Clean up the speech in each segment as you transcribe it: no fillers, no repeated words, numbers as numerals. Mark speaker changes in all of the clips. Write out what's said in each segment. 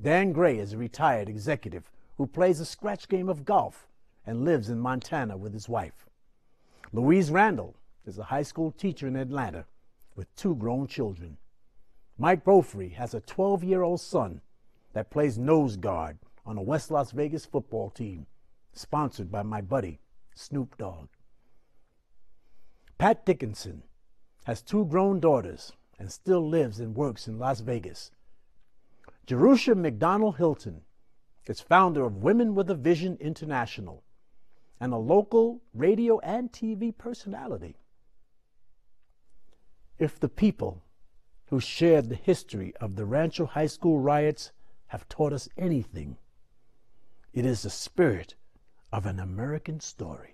Speaker 1: Dan Gray is a retired executive who plays a scratch game of golf and lives in Montana with his wife. Louise Randall is a high school teacher in Atlanta with 2 grown children. Mike Beaufrey has a 12-year-old son that plays nose guard on a West Las Vegas football team, sponsored by my buddy, Snoop Dogg. Pat Dickinson has 2 grown daughters and still lives and works in Las Vegas. Jerusha McDonald Hilton is founder of Women with a Vision International and a local radio and TV personality. If the people who shared the history of the Rancho High School riots have taught us anything, it is the spirit of an American story.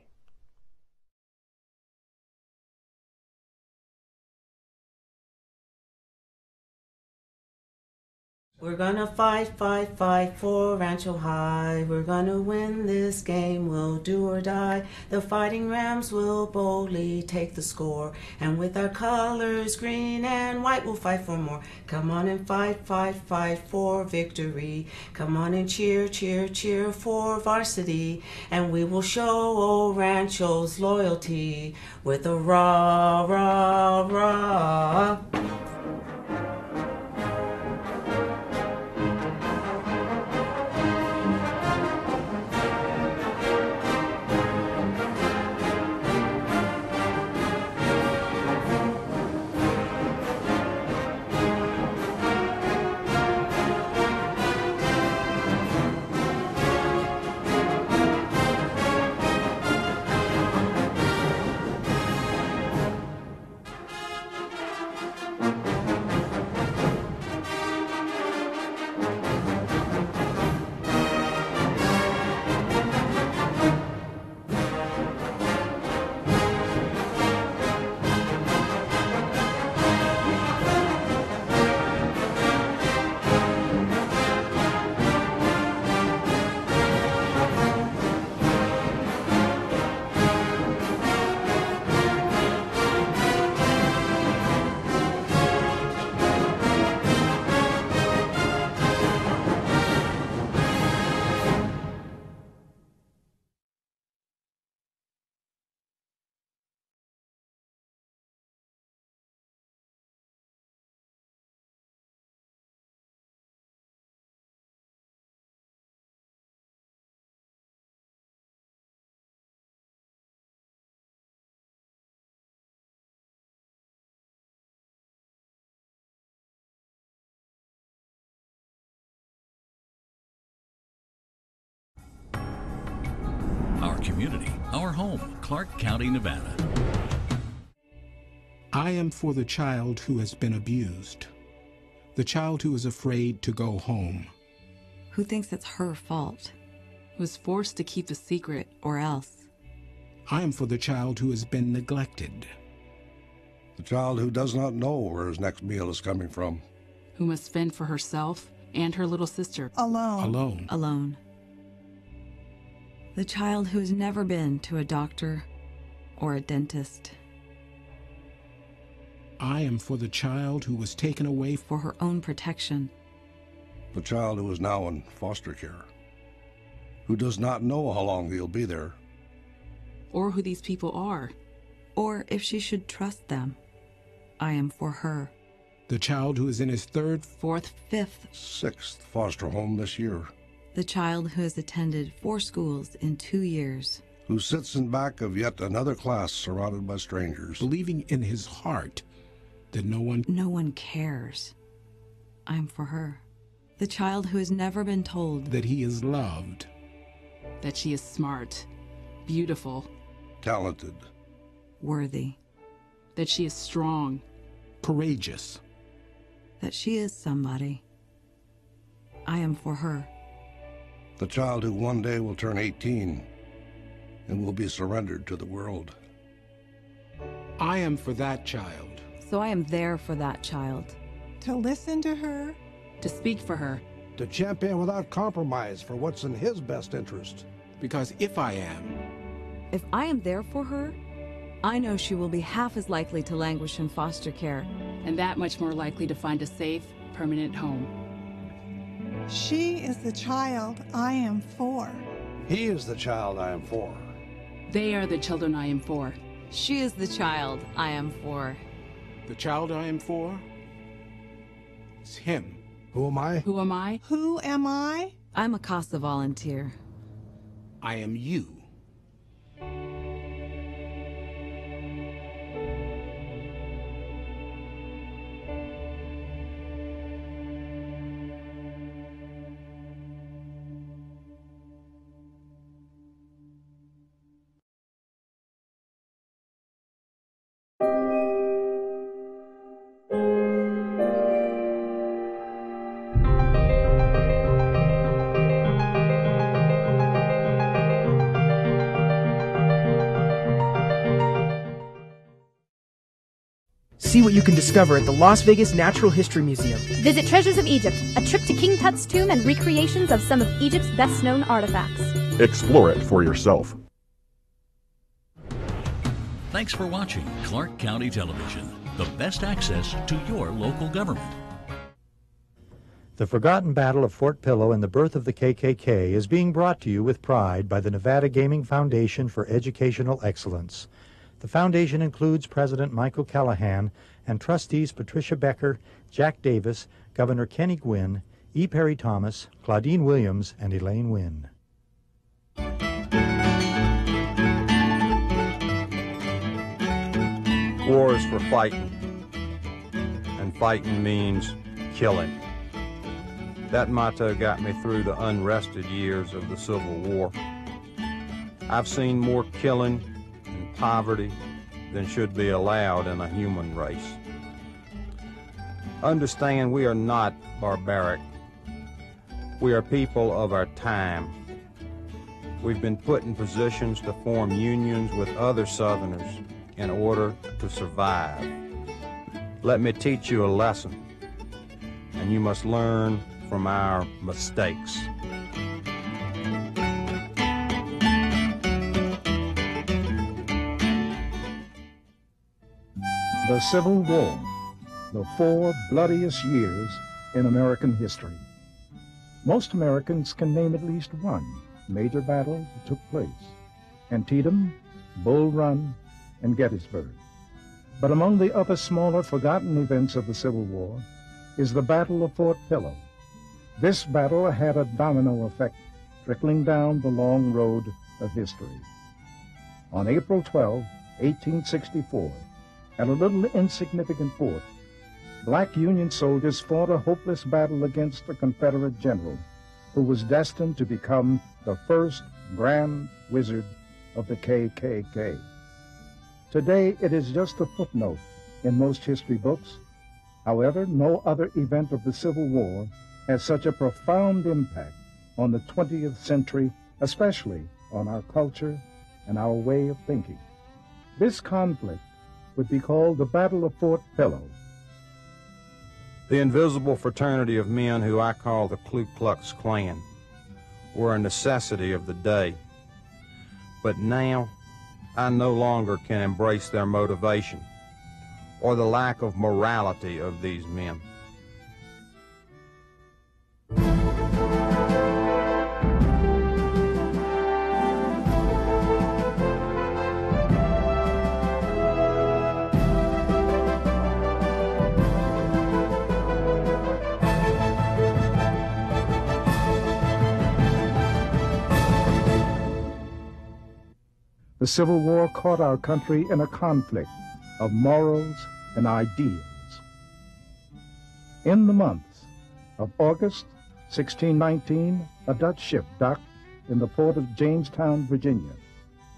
Speaker 2: We're gonna fight, fight, fight for Rancho High. We're gonna win this game, we'll do or die. The Fighting Rams will boldly take the score. And with our colors green and white, we'll fight for more. Come on and fight, fight, fight for victory. Come on and cheer, cheer, cheer for varsity. And we will show old Rancho's loyalty with a rah, rah, rah.
Speaker 3: Our community, our home, Clark County, Nevada.
Speaker 4: I am for the child who has been abused, the child who is afraid to go home,
Speaker 5: who thinks it's her fault, who's forced to keep a secret or else.
Speaker 4: I am for the child who has been neglected,
Speaker 6: the child who does not know where his next meal is coming from,
Speaker 5: who must fend for herself and her little sister.
Speaker 4: Alone.
Speaker 5: The child who has never been to a doctor or a dentist.
Speaker 4: I am for the child who was taken away
Speaker 5: for her own protection.
Speaker 6: The child who is now in foster care, who does not know how long he'll be there.
Speaker 5: Or who these people are. Or if she should trust them. I am for her.
Speaker 4: The child who is in his 3rd,
Speaker 5: 4th, 5th,
Speaker 6: 6th foster home this year.
Speaker 5: The child who has attended 4 schools in 2 years.
Speaker 6: Who sits in back of yet another class surrounded by strangers.
Speaker 4: Believing in his heart that no one
Speaker 5: cares. I'm for her. The child who has never been told
Speaker 4: that he is loved.
Speaker 5: That she is smart, beautiful,
Speaker 6: talented,
Speaker 5: worthy. That she is strong,
Speaker 4: courageous.
Speaker 5: That she is somebody. I am for her.
Speaker 6: The child who one day will turn 18 and will be surrendered to the world.
Speaker 4: I am for that child.
Speaker 5: So I am there for that child.
Speaker 7: To listen to her.
Speaker 5: To speak for her.
Speaker 8: To champion without compromise for what's in his best interest.
Speaker 4: Because if I
Speaker 5: am there for her, I know she will be half as likely to languish in foster care. And that much more likely to find a safe, permanent home.
Speaker 7: She is the child I am for.
Speaker 8: He is the child I am for.
Speaker 9: They are the children I am for.
Speaker 5: She is the child I am for.
Speaker 4: The child I am for is him.
Speaker 8: Who am I?
Speaker 9: Who am I?
Speaker 7: Who am I?
Speaker 5: I'm a CASA volunteer.
Speaker 4: I am you.
Speaker 10: See what you can discover at the Las Vegas Natural History Museum.
Speaker 11: Visit Treasures of Egypt, a trip to King Tut's tomb and recreations of some of Egypt's best-known artifacts.
Speaker 12: Explore it for yourself.
Speaker 3: Thanks for watching Clark County Television, the best access to your local government.
Speaker 13: The Forgotten Battle of Fort Pillow and the Birth of the KKK is being brought to you with pride by the Nevada Gaming Foundation for Educational Excellence. The foundation includes President Michael Callahan and trustees Patricia Becker, Jack Davis, Governor Kenny Gwynn, E. Perry Thomas, Claudine Williams, and Elaine Wynn.
Speaker 14: War is for fighting, and fighting means killing. That motto got me through the unrested years of the Civil War. I've seen more killing and poverty than should be allowed in a human race. Understand, we are not barbaric. We are people of our time. We've been put in positions to form unions with other Southerners in order to survive. Let me teach you a lesson, and you must learn from our mistakes.
Speaker 15: The Civil War, the 4 bloodiest years in American history. Most Americans can name at least one major battle that took place: Antietam, Bull Run, and Gettysburg. But among the other smaller forgotten events of the Civil War is the Battle of Fort Pillow. This battle had a domino effect trickling down the long road of history. On April 12, 1864, at a little insignificant fort, black Union soldiers fought a hopeless battle against a Confederate general who was destined to become the first Grand Wizard of the KKK. Today, it is just a footnote in most history books. However, no other event of the Civil War has such a profound impact on the 20th century, especially on our culture and our way of thinking. This conflict would be called the Battle of Fort Pillow.
Speaker 14: The invisible fraternity of men who I call the Ku Klux Klan were a necessity of the day. But now, I no longer can embrace their motivation or the lack of morality of these men.
Speaker 15: The Civil War caught our country in a conflict of morals and ideals. In the month of August 1619, a Dutch ship docked in the port of Jamestown, Virginia.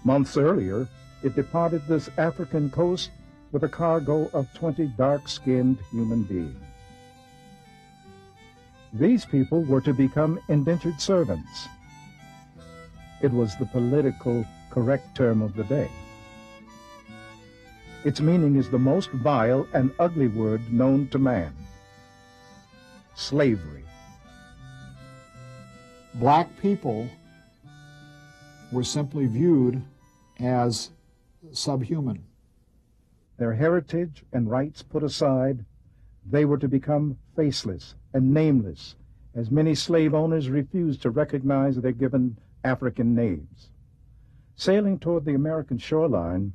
Speaker 15: Months earlier, it departed this African coast with a cargo of 20 dark-skinned human beings. These people were to become indentured servants. It was the political correct term of the day. Its meaning is the most vile and ugly word known to man: slavery.
Speaker 16: Black people were simply viewed as subhuman.
Speaker 15: Their heritage and rights put aside, they were to become faceless and nameless as many slave owners refused to recognize their given African names. Sailing toward the American shoreline,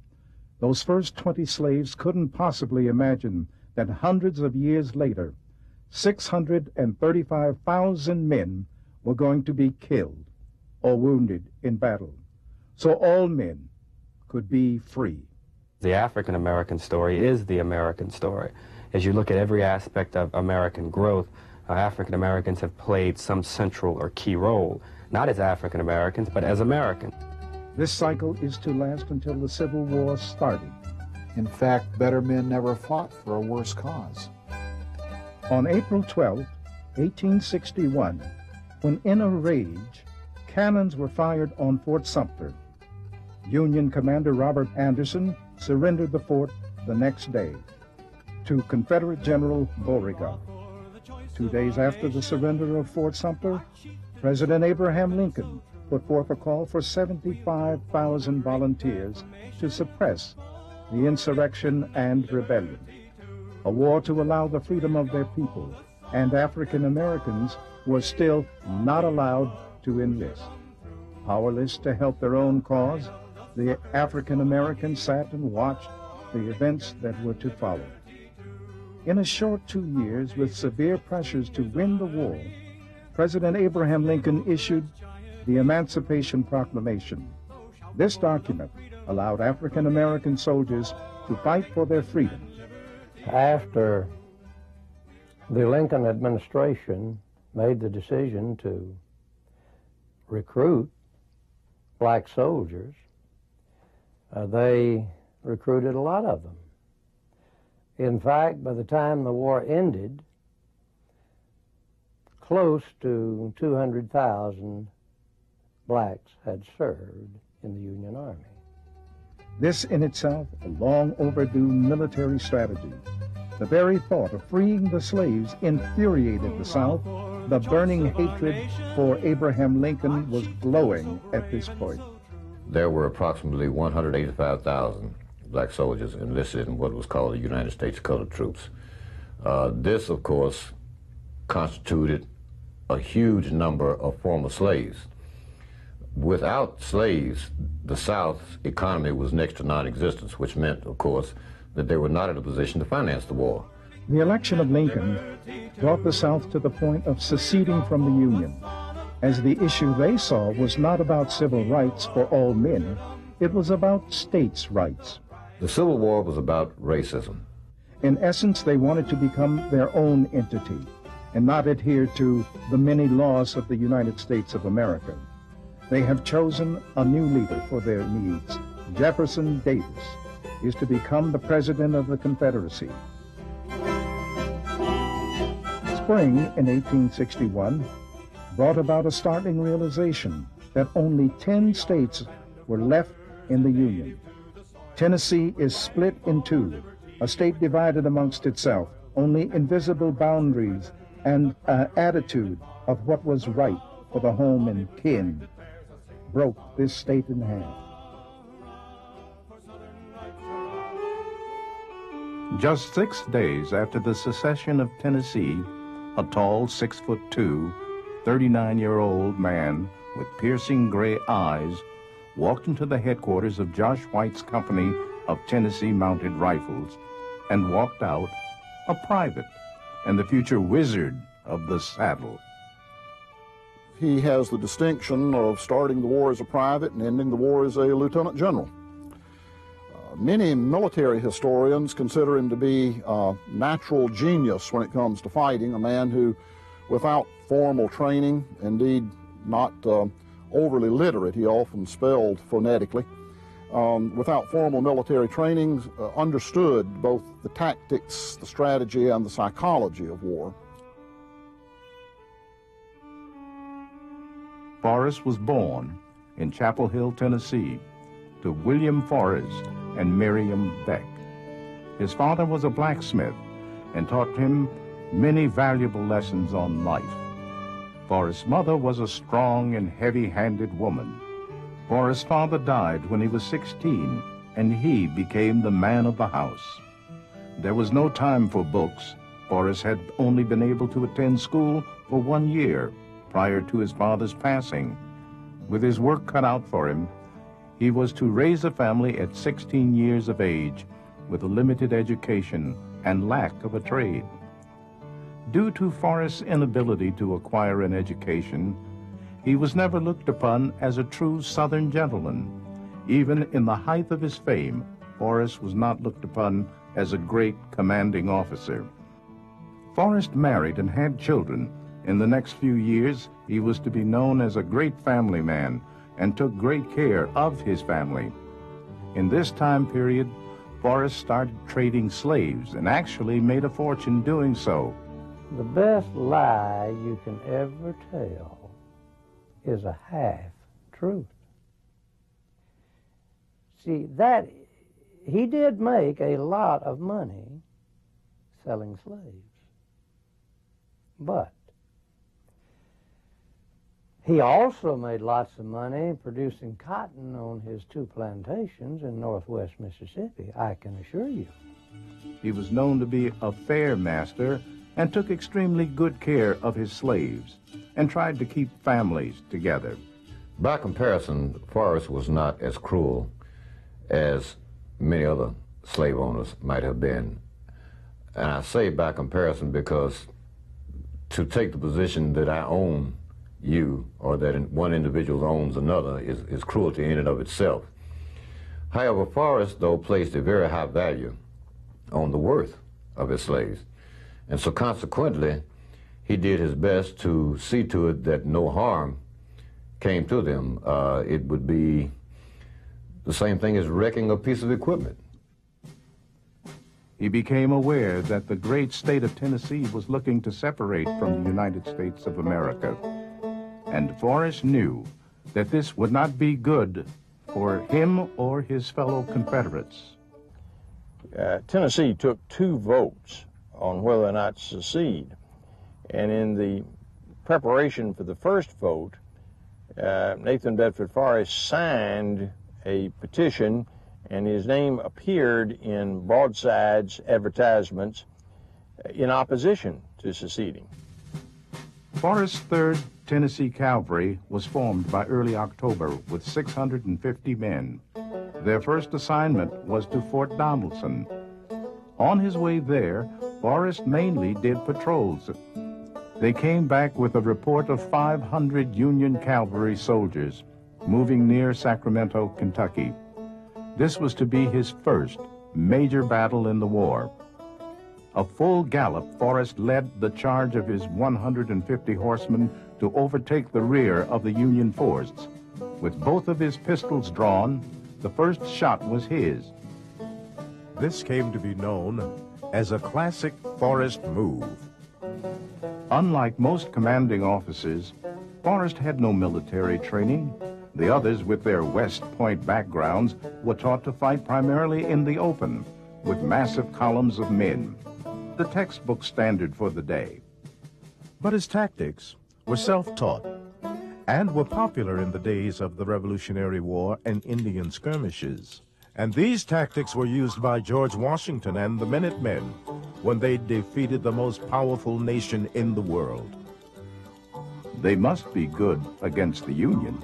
Speaker 15: those first 20 slaves couldn't possibly imagine that hundreds of years later, 635,000 men were going to be killed or wounded in battle, so all men could be free.
Speaker 17: The African American story is the American story. As you look at every aspect of American growth, African Americans have played some central or key role, not as African Americans, but as Americans.
Speaker 15: This cycle is to last until the Civil War started.
Speaker 16: In fact, better men never fought for a worse cause.
Speaker 15: On April 12, 1861, when in a rage, cannons were fired on Fort Sumter, Union Commander Robert Anderson surrendered the fort the next day to Confederate General Beauregard. 2 days after the surrender of Fort Sumter, President Abraham Lincoln put forth a call for 75,000 volunteers to suppress the insurrection and rebellion, a war to allow the freedom of their people, and African Americans were still not allowed to enlist. Powerless to help their own cause, the African Americans sat and watched the events that were to follow. In a short 2 years, with severe pressures to win the war, President Abraham Lincoln issued the Emancipation Proclamation. This document allowed African American soldiers to fight for their freedom.
Speaker 18: After the Lincoln administration made the decision to recruit black soldiers, they recruited a lot of them. In fact, by the time the war ended, close to 200,000 blacks had served in the Union Army.
Speaker 15: This in itself a long overdue military strategy. The very thought of freeing the slaves infuriated the South. The burning hatred for Abraham Lincoln was glowing at this point.
Speaker 19: There were approximately 185,000 black soldiers enlisted in what was called the United States Colored Troops. This, of course, constituted a huge number of former slaves. Without slaves, the South's economy was next to non-existence, which meant, of course, that they were not in a position to finance the war.
Speaker 15: The election of Lincoln brought the South to the point of seceding from the Union, as the issue they saw was not about civil rights for all men, it was about states' rights.
Speaker 19: The Civil War was about racism.
Speaker 15: In essence, they wanted to become their own entity and not adhere to the many laws of the United States of America. They have chosen a new leader for their needs. Jefferson Davis is to become the president of the Confederacy. Spring in 1861 brought about a startling realization that only 10 states were left in the Union. Tennessee is split in two, a state divided amongst itself. Only invisible boundaries and an attitude of what was right for the home and kin broke this state in half.
Speaker 20: Just 6 days after the secession of Tennessee, a tall 6'2", 39-year-old man with piercing gray eyes walked into the headquarters of Josh White's company of Tennessee Mounted Rifles and walked out a private and the future wizard of the saddle.
Speaker 21: He has the distinction of starting the war as a private and ending the war as a lieutenant general. Many military historians consider him to be a natural genius when it comes to fighting, a man who, without formal training, indeed not overly literate, he often spelled phonetically, without formal military training, understood both the tactics, the strategy, and the psychology of war.
Speaker 20: Forrest was born in Chapel Hill, Tennessee, to William Forrest and Miriam Beck. His father was a blacksmith and taught him many valuable lessons on life. Forrest's mother was a strong and heavy-handed woman. Forrest's father died when he was 16, and he became the man of the house. There was no time for books, Forrest had only been able to attend school for 1 year prior to his father's passing. With his work cut out for him, he was to raise a family at 16 years of age with a limited education and lack of a trade. Due to Forrest's inability to acquire an education, he was never looked upon as a true Southern gentleman. Even in the height of his fame, Forrest was not looked upon as a great commanding officer. Forrest married and had children. In the next few years, he was to be known as a great family man and took great care of his family. In this time period, Forrest started trading slaves and actually made a fortune doing so.
Speaker 18: The best lie you can ever tell is a half-truth. See, that he did make a lot of money selling slaves, but he also made lots of money producing cotton on his 2 plantations in northwest Mississippi, I can assure you.
Speaker 20: He was known to be a fair master and took extremely good care of his slaves and tried to keep families together.
Speaker 19: By comparison, Forrest was not as cruel as many other slave owners might have been. And I say by comparison because to take the position that I own you or that one individual owns another is cruelty in and of itself. However, Forrest, though, placed a very high value on the worth of his slaves. And so consequently, he did his best to see to it that no harm came to them. It would be the same thing as wrecking a piece of equipment.
Speaker 20: He became aware that the great state of Tennessee was looking to separate from the United States of America. And Forrest knew that this would not be good for him or his fellow Confederates.
Speaker 1: Tennessee took 2 votes on whether or not to secede. And in the preparation for the first vote, Nathan Bedford Forrest signed a petition, and his name appeared in broadsides, advertisements, in opposition to seceding.
Speaker 20: Forrest's 3rd Tennessee Cavalry was formed by early October with 650 men. Their first assignment was to Fort Donelson. On his way there, Forrest mainly did patrols. They came back with a report of 500 Union cavalry soldiers moving near Sacramento, Kentucky. This was to be his first major battle in the war. A full gallop, Forrest led the charge of his 150 horsemen to overtake the rear of the Union force. With both of his pistols drawn, the first shot was his.
Speaker 22: This came to be known as a classic Forrest move.
Speaker 20: Unlike most commanding officers, Forrest had no military training. The others, with their West Point backgrounds, were taught to fight primarily in the open, with massive columns of men, the textbook standard for the day.
Speaker 22: But his tactics were self-taught and were popular in the days of the Revolutionary War and Indian skirmishes. And these tactics were used by George Washington and the Minutemen when they defeated the most powerful nation in the world.
Speaker 20: They must be good against the Union.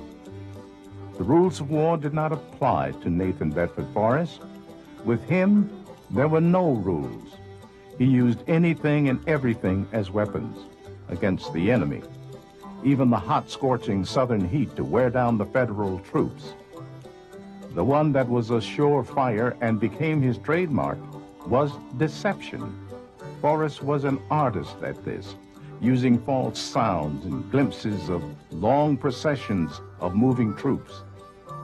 Speaker 20: The rules of war did not apply to Nathan Bedford Forrest. With him, there were no rules. He used anything and everything as weapons against the enemy, even the hot, scorching southern heat to wear down the Federal troops. The one that was a surefire and became his trademark was deception. Forrest was an artist at this, using false sounds and glimpses of long processions of moving troops.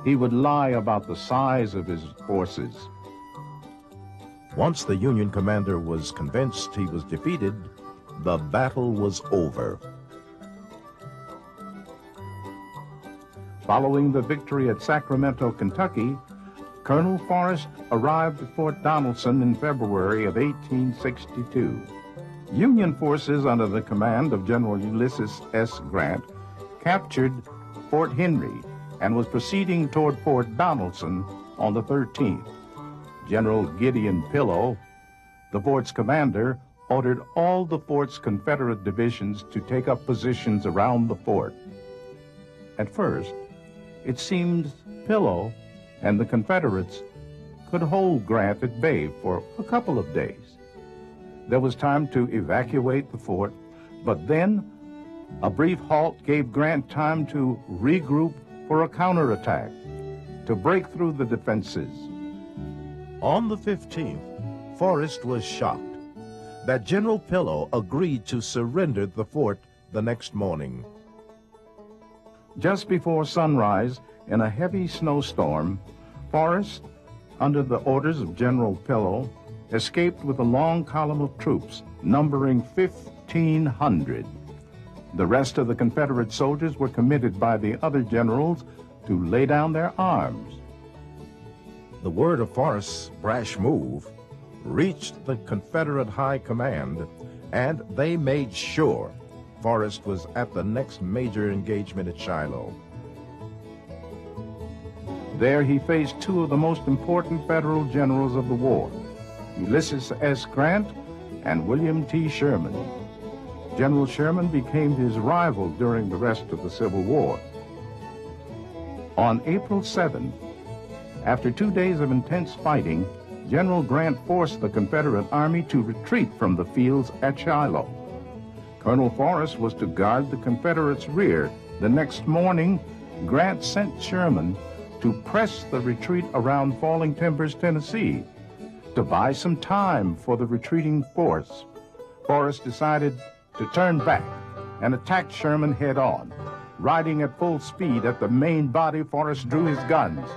Speaker 20: He would lie about the size of his forces.
Speaker 22: Once the Union commander was convinced he was defeated, the battle was over.
Speaker 20: Following the victory at Sacramento, Kentucky, Colonel Forrest arrived at Fort Donelson in February of 1862. Union forces under the command of General Ulysses S. Grant captured Fort Henry and was proceeding toward Fort Donelson on the 13th. General Gideon Pillow, the fort's commander, ordered all the fort's Confederate divisions to take up positions around the fort. At first, it seemed Pillow and the Confederates could hold Grant at bay for a couple of days. There was time to evacuate the fort, but then a brief halt gave Grant time to regroup for a counterattack, to break through the defenses.
Speaker 22: On the 15th, Forrest was shocked that General Pillow agreed to surrender the fort the next morning.
Speaker 20: Just before sunrise, in a heavy snowstorm, Forrest, under the orders of General Pillow, escaped with a long column of troops, numbering 1,500. The rest of the Confederate soldiers were committed by the other generals to lay down their arms.
Speaker 22: The word of Forrest's brash move reached the Confederate High Command, and they made sure Forrest was at the next major engagement at Shiloh.
Speaker 20: There he faced two of the most important Federal generals of the war, Ulysses S. Grant and William T. Sherman. General Sherman became his rival during the rest of the Civil War. On April 7th, after 2 days of intense fighting, General Grant forced the Confederate Army to retreat from the fields at Shiloh. Colonel Forrest was to guard the Confederates' rear. The next morning, Grant sent Sherman to press the retreat around Falling Timbers, Tennessee. To buy some time for the retreating force, Forrest decided to turn back and attack Sherman head-on. Riding at full speed at the main body, Forrest drew his guns.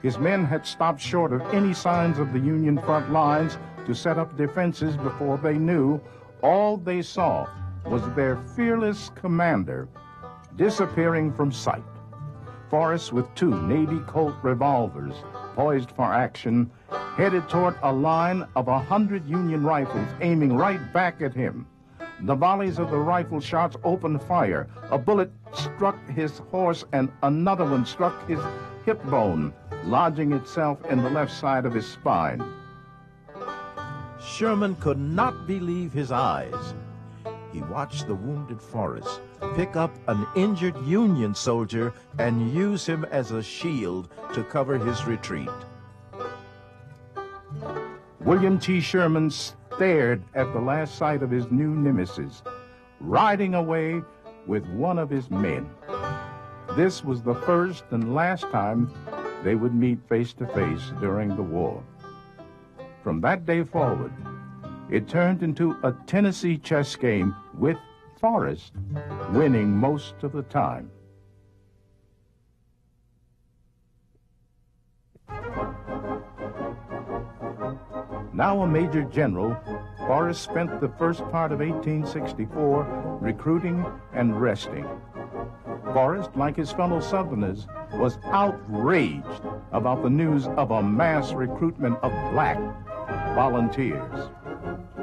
Speaker 20: His men had stopped short of any signs of the Union front lines to set up defenses before they knew. All they saw was their fearless commander disappearing from sight. Forrest, with two Navy Colt revolvers poised for action, headed toward a line of 100 Union rifles aiming right back at him. The volleys of the rifle shots opened fire. A bullet struck his horse and another one struck his hip bone, lodging itself in the left side of his spine.
Speaker 22: Sherman could not believe his eyes. He watched the wounded Forrest pick up an injured Union soldier and use him as a shield to cover his retreat.
Speaker 20: William T. Sherman stared at the last sight of his new nemesis, riding away with one of his men. This was the first and last time they would meet face to face during the war. From that day forward, it turned into a Tennessee chess game, with Forrest winning most of the time. Now a major general, Forrest spent the first part of 1864 recruiting and resting. Forrest, like his fellow Southerners, was outraged about the news of a mass recruitment of black volunteers.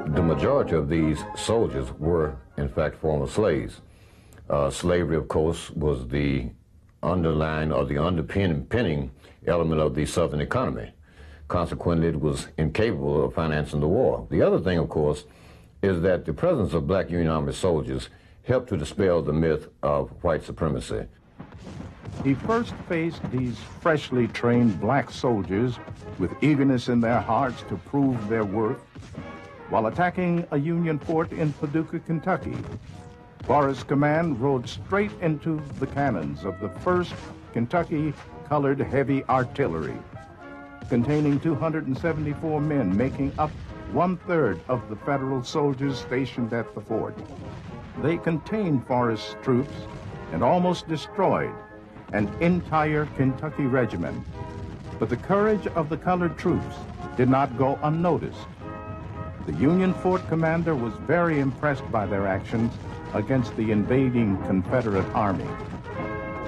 Speaker 19: The majority of these soldiers were, in fact, former slaves. Slavery, of course, was the underlying or the underpinning element of the Southern economy. Consequently, it was incapable of financing the war. The other thing, of course, is that the presence of black Union Army soldiers helped to dispel the myth of white supremacy.
Speaker 20: He first faced these freshly trained black soldiers with eagerness in their hearts to prove their worth while attacking a Union fort in Paducah, Kentucky. Forrest's command rode straight into the cannons of the 1st Kentucky Colored Heavy Artillery, containing 274 men, making up 1/3 of the Federal soldiers stationed at the fort. They contained Forrest's troops and almost destroyed an entire Kentucky regiment. But the courage of the colored troops did not go unnoticed. The Union fort commander was very impressed by their actions against the invading Confederate army.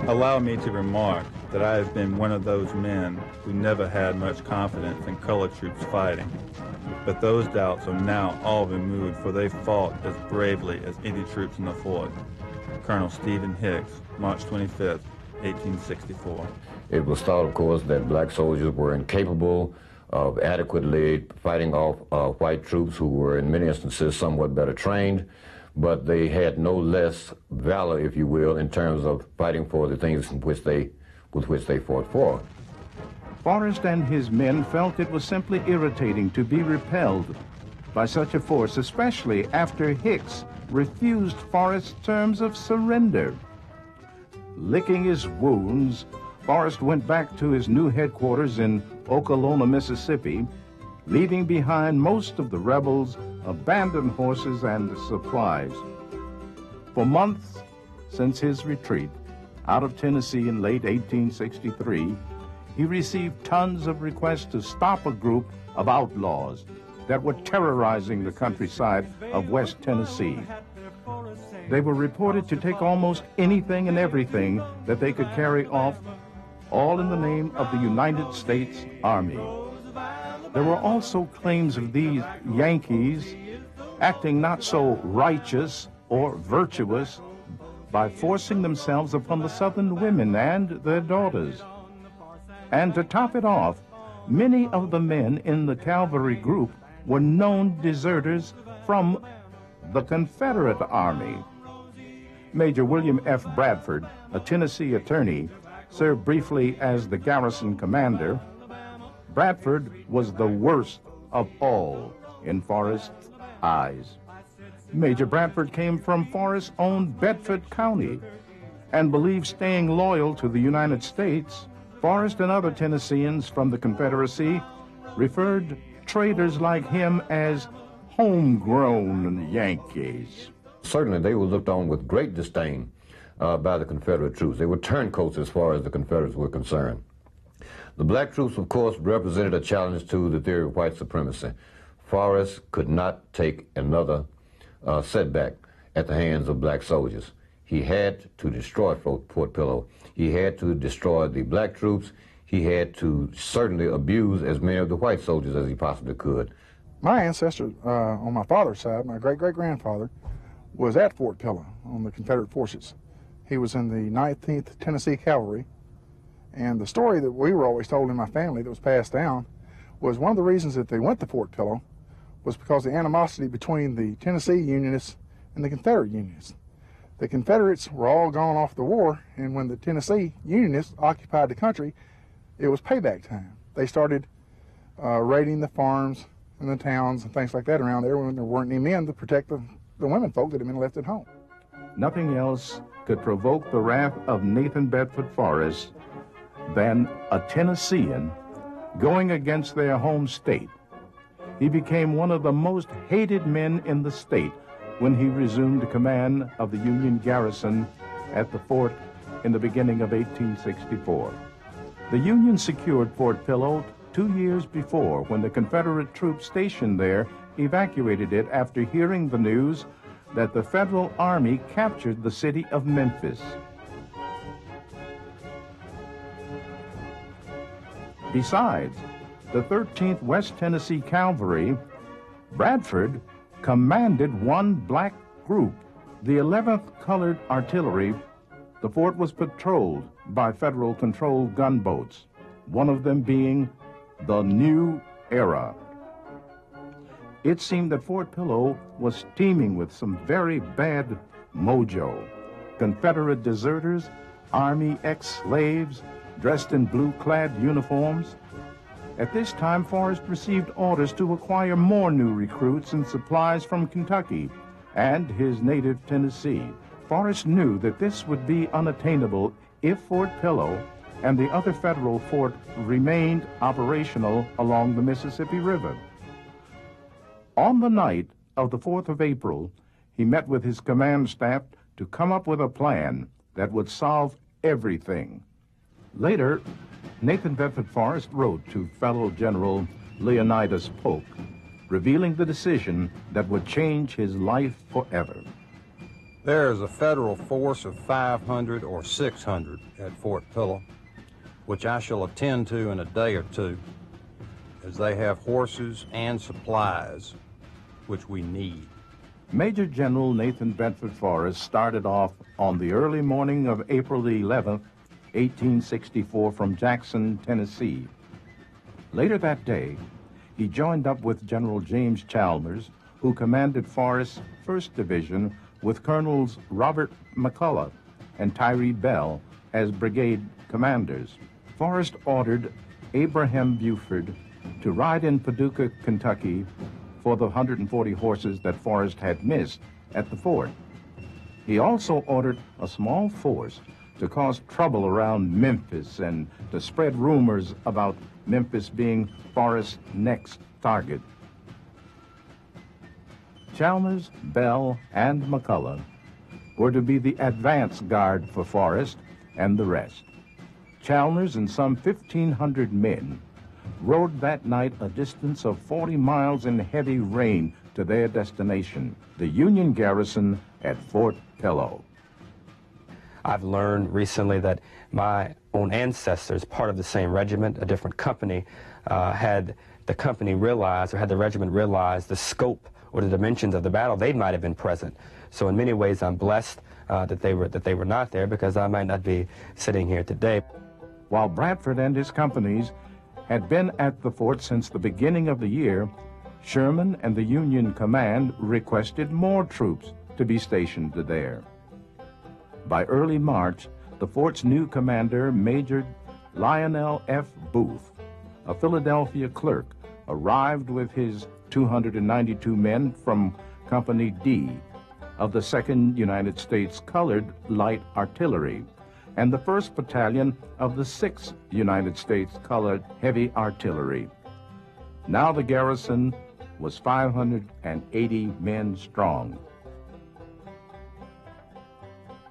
Speaker 2: Allow me to remark that I have been one of those men who never had much confidence in colored troops fighting. But those doubts are now all removed, for they fought as bravely as any troops in the fort. Colonel Stephen Hicks, March 25th, 1864.
Speaker 19: It was thought, of course, that black soldiers were incapable of adequately fighting off white troops who were in many instances somewhat better trained, but they had no less valor, if you will, in terms of fighting for the things with which they fought for.
Speaker 22: Forrest and his men felt it was simply irritating to be repelled by such a force, especially after Hicks refused Forrest's terms of surrender. Licking his wounds, Forrest went back to his new headquarters in Okolona, Mississippi, leaving behind most of the rebels' abandoned horses and supplies. For months since his retreat out of Tennessee in late 1863, he received tons of requests to stop a group of outlaws that were terrorizing the countryside of West Tennessee. They were reported to take almost anything and everything that they could carry off, all in the name of the United States Army. There were also claims of these Yankees acting not so righteous or virtuous by forcing themselves upon the Southern women and their daughters. And to top it off, many of the men in the cavalry group were known deserters from the Confederate Army. Major William F. Bradford, a Tennessee attorney, served briefly as the garrison commander. Bradford was the worst of all in Forrest's eyes. Major Bradford came from Forrest's own Bedford County and believed staying loyal to the United States. Forrest and other Tennesseans from the Confederacy referred traitors like him as homegrown Yankees.
Speaker 19: Certainly they were looked on with great disdain by the Confederate troops. They were turncoats as far as the Confederates were concerned. The black troops, of course, represented a challenge to the theory of white supremacy. Forrest could not take another setback at the hands of black soldiers. He had to destroy Fort Pillow. He had to destroy the black troops. He had to certainly abuse as many of the white soldiers as he possibly could.
Speaker 6: My ancestor on my father's side, my great-great-grandfather, was at Fort Pillow on the Confederate forces. He was in the 19th Tennessee Cavalry, and the story that we were always told in my family that was passed down was one of the reasons that they went to Fort Pillow was because of the animosity between the Tennessee Unionists and the Confederate Unionists. The Confederates were all gone off the war, and when the Tennessee Unionists occupied the country, it was payback time. They started raiding the farms and the towns and things like that around there when there weren't any men to protect the women folk that had been left at home.
Speaker 22: Nothing else could provoke the wrath of Nathan Bedford Forrest than a Tennessean going against their home state. He became one of the most hated men in the state when he resumed command of the Union garrison at the fort in the beginning of 1864. The Union secured Fort Pillow 2 years before when the Confederate troops stationed there evacuated it after hearing the news that the Federal Army captured the city of Memphis. Besides the 13th West Tennessee Cavalry, Bradford commanded one black group, the 11th Colored Artillery. The fort was patrolled by Federal-controlled gunboats, one of them being the New Era. It seemed that Fort Pillow was teeming with some very bad mojo. Confederate deserters, Army ex-slaves, dressed in blue-clad uniforms. At this time, Forrest received orders to acquire more new recruits and supplies from Kentucky and his native Tennessee. Forrest knew that this would be unattainable if Fort Pillow and the other federal fort remained operational along the Mississippi River. On the night of the 4th of April, he met with his command staff to come up with a plan that would solve everything. Later, Nathan Bedford Forrest wrote to fellow General Leonidas Polk, revealing the decision that would change his life forever.
Speaker 14: There is a federal force of 500 or 600 at Fort Pillow, which I shall attend to in a day or two, as they have horses and supplies, which we need.
Speaker 22: Major General Nathan Bedford Forrest started off on the early morning of April the 11th, 1864, from Jackson, Tennessee. Later that day, he joined up with General James Chalmers, who commanded Forrest's 1st Division, with Colonels Robert McCullough and Tyree Bell as brigade commanders. Forrest ordered Abraham Buford to ride in Paducah, Kentucky for the 140 horses that Forrest had missed at the fort. He also ordered a small force to cause trouble around Memphis and to spread rumors about Memphis being Forrest's next target. Chalmers, Bell, and McCullough were to be the advance guard for Forrest and the rest. Chalmers and some 1,500 men rode that night a distance of 40 miles in heavy rain to their destination, the Union garrison at Fort Pillow.
Speaker 17: I've learned recently that my own ancestors, part of the same regiment, a different company, had the company realized, or had the regiment realized, the scope or the dimensions of the battle, they might have been present. So in many ways, I'm blessed that they were not there, because I might not be sitting here today.
Speaker 22: While Bradford and his companies had been at the fort since the beginning of the year, Sherman and the Union command requested more troops to be stationed there. By early March, the fort's new commander, Major Lionel F. Booth, a Philadelphia clerk, arrived with his 292 men from Company D of the 2nd United States Colored Light Artillery and the 1st Battalion of the 6th United States Colored Heavy Artillery. Now the garrison was 580 men strong.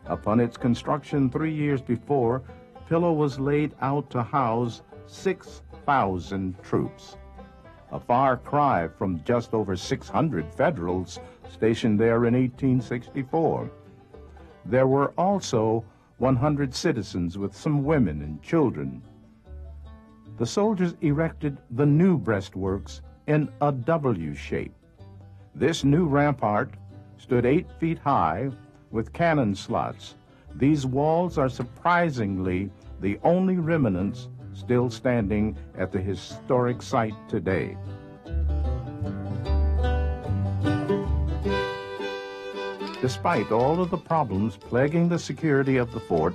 Speaker 22: Upon its construction 3 years before, Pillow was laid out to house 6,000 troops, a far cry from just over 600 Federals stationed there in 1864. There were also 100 citizens with some women and children. The soldiers erected the new breastworks in a W shape. This new rampart stood 8 feet high with cannon slots. These walls are surprisingly the only remnants still standing at the historic site today. Despite all of the problems plaguing the security of the fort,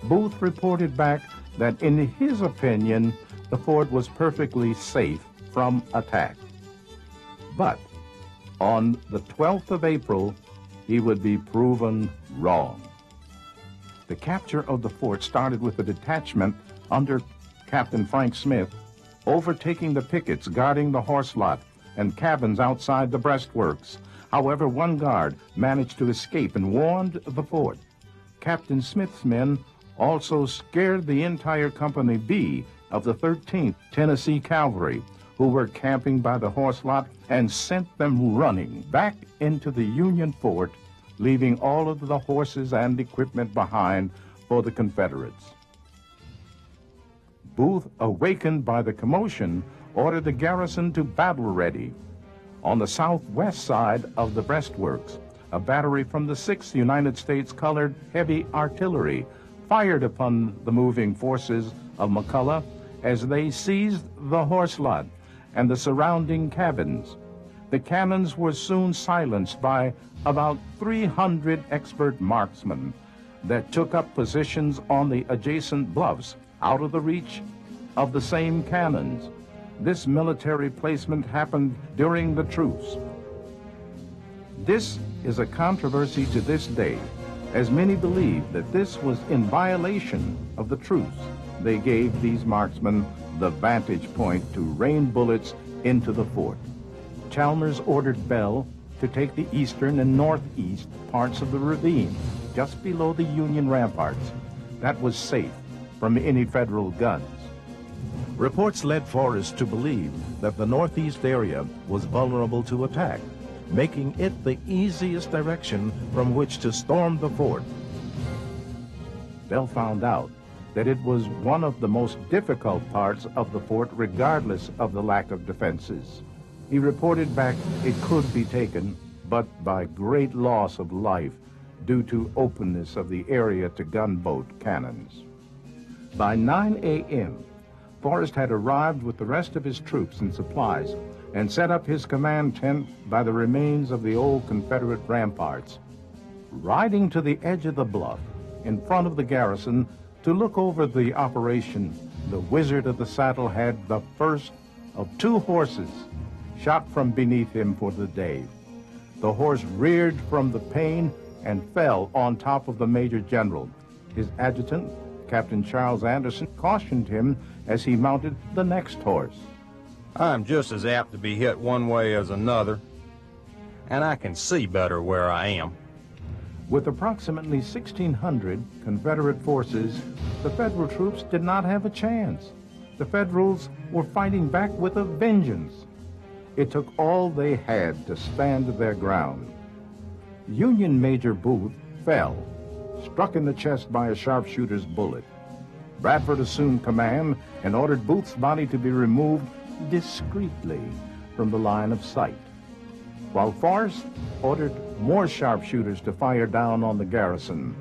Speaker 22: Booth reported back that in his opinion, the fort was perfectly safe from attack. But on the 12th of April, he would be proven wrong. The capture of the fort started with a detachment under Captain Frank Smith overtaking the pickets guarding the horse lot and cabins outside the breastworks. However, one guard managed to escape and warned the fort. Captain Smith's men also scared the entire Company B of the 13th Tennessee Cavalry, who were camping by the horse lot, and sent them running back into the Union fort, leaving all of the horses and equipment behind for the Confederates. Booth, awakened by the commotion, ordered the garrison to battle ready. On the southwest side of the breastworks, a battery from the 6th United States Colored Heavy Artillery fired upon the moving forces of McCullough as they seized the horse lot and the surrounding cabins. The cannons were soon silenced by about 300 expert marksmen that took up positions on the adjacent bluffs out of the reach of the same cannons. This military placement happened during the truce. This is a controversy to this day, as many believe that this was in violation of the truce. They gave these marksmen the vantage point to rain bullets into the fort. Chalmers ordered Bell to take the eastern and northeast parts of the ravine, just below the Union ramparts. That was safe from any Federal guns. Reports led Forrest to believe that the northeast area was vulnerable to attack, making it the easiest direction from which to storm the fort. Bell found out that it was one of the most difficult parts of the fort, regardless of the lack of defenses. He reported back it could be taken, but by great loss of life due to openness of the area to gunboat cannons. By 9 a.m., Forrest had arrived with the rest of his troops and supplies and set up his command tent by the remains of the old Confederate ramparts. Riding to the edge of the bluff in front of the garrison to look over the operation, the Wizard of the Saddle had the first of 2 horses shot from beneath him for the day. The horse reared from the pain and fell on top of the Major General. His adjutant, Captain Charles Anderson, cautioned him as he mounted the next horse.
Speaker 14: I'm just as apt to be hit one way as another, and I can see better where I am.
Speaker 22: With approximately 1,600 Confederate forces, the Federal troops did not have a chance. The Federals were fighting back with a vengeance. It took all they had to stand their ground. Union Major Booth fell, struck in the chest by a sharpshooter's bullet. Bradford assumed command and ordered Booth's body to be removed discreetly from the line of sight, while Forrest ordered more sharpshooters to fire down on the garrison.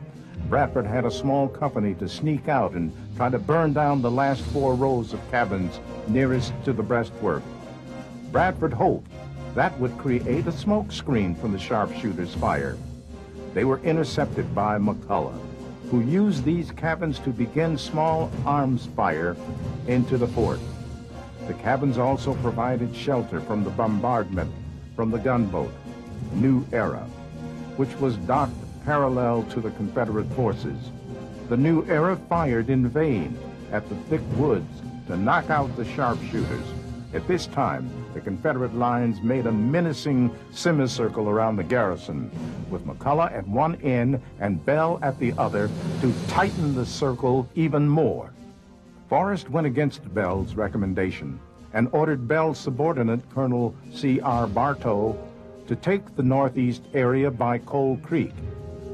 Speaker 22: Bradford had a small company to sneak out and try to burn down the last 4 rows of cabins nearest to the breastwork. Bradford hoped that would create a smoke screen from the sharpshooters' fire. They were intercepted by McCulloch, who used these cabins to begin small arms fire into the fort. The cabins also provided shelter from the bombardment from the gunboat, New Era, which was docked parallel to the Confederate forces. The New Era fired in vain at the thick woods to knock out the sharpshooters. At this time, the Confederate lines made a menacing semicircle around the garrison, with McCulloch at one end and Bell at the other to tighten the circle even more. Forrest went against Bell's recommendation and ordered Bell's subordinate, Colonel C.R. Bartow, to take the northeast area by Coal Creek.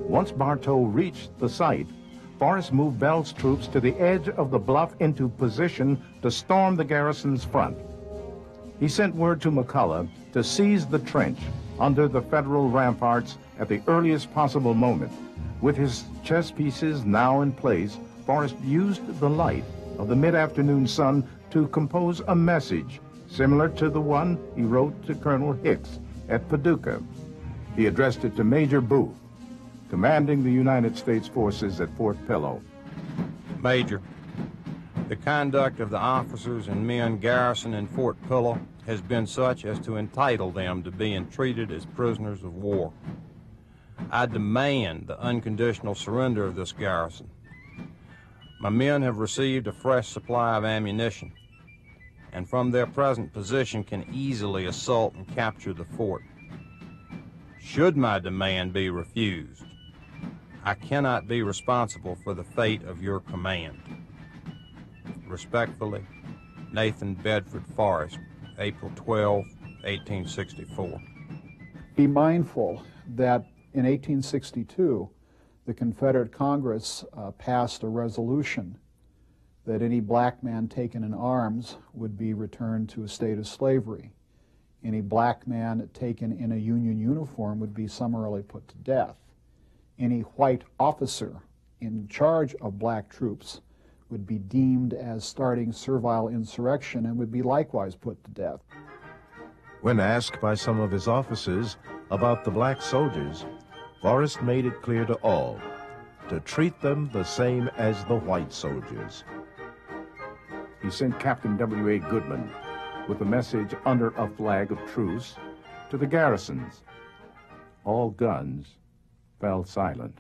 Speaker 22: Once Bartow reached the site, Forrest moved Bell's troops to the edge of the bluff into position to storm the garrison's front. He sent word to McCulloch to seize the trench under the Federal ramparts at the earliest possible moment. With his chess pieces now in place, Forrest used the light of the mid-afternoon sun to compose a message similar to the one he wrote to Colonel Hicks at Paducah. He addressed it to Major Booth, commanding the United States forces at Fort Pillow.
Speaker 14: Major, the conduct of the officers and men garrisoned in Fort Pillow has been such as to entitle them to being treated as prisoners of war. I demand the unconditional surrender of this garrison. My men have received a fresh supply of ammunition, and from their present position can easily assault and capture the fort. Should my demand be refused, I cannot be responsible for the fate of your command. Respectfully, Nathan Bedford Forrest, April 12, 1864.
Speaker 16: Be mindful that in 1862, the Confederate Congress passed a resolution that any black man taken in arms would be returned to a state of slavery. Any black man taken in a Union uniform would be summarily put to death. Any white officer in charge of black troops would be deemed as starting servile insurrection and would be likewise put to death.
Speaker 22: When asked by some of his officers about the black soldiers, Forrest made it clear to all to treat them the same as the white soldiers. He sent Captain W.A. Goodman with a message under a flag of truce to the garrisons. All guns fell silent,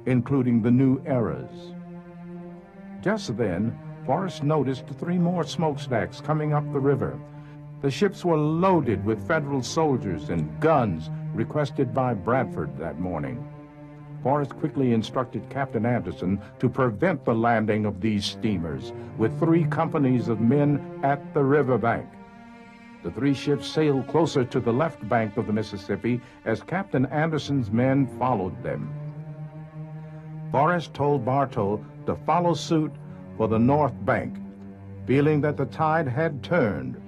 Speaker 22: including the New Eras. Just then, Forrest noticed 3 more smokestacks coming up the river. The ships were loaded with Federal soldiers and guns requested by Bradford that morning. Forrest quickly instructed Captain Anderson to prevent the landing of these steamers with 3 companies of men at the riverbank. The 3 ships sailed closer to the left bank of the Mississippi as Captain Anderson's men followed them. Forrest told Bartow to follow suit for the north bank. Feeling that the tide had turned,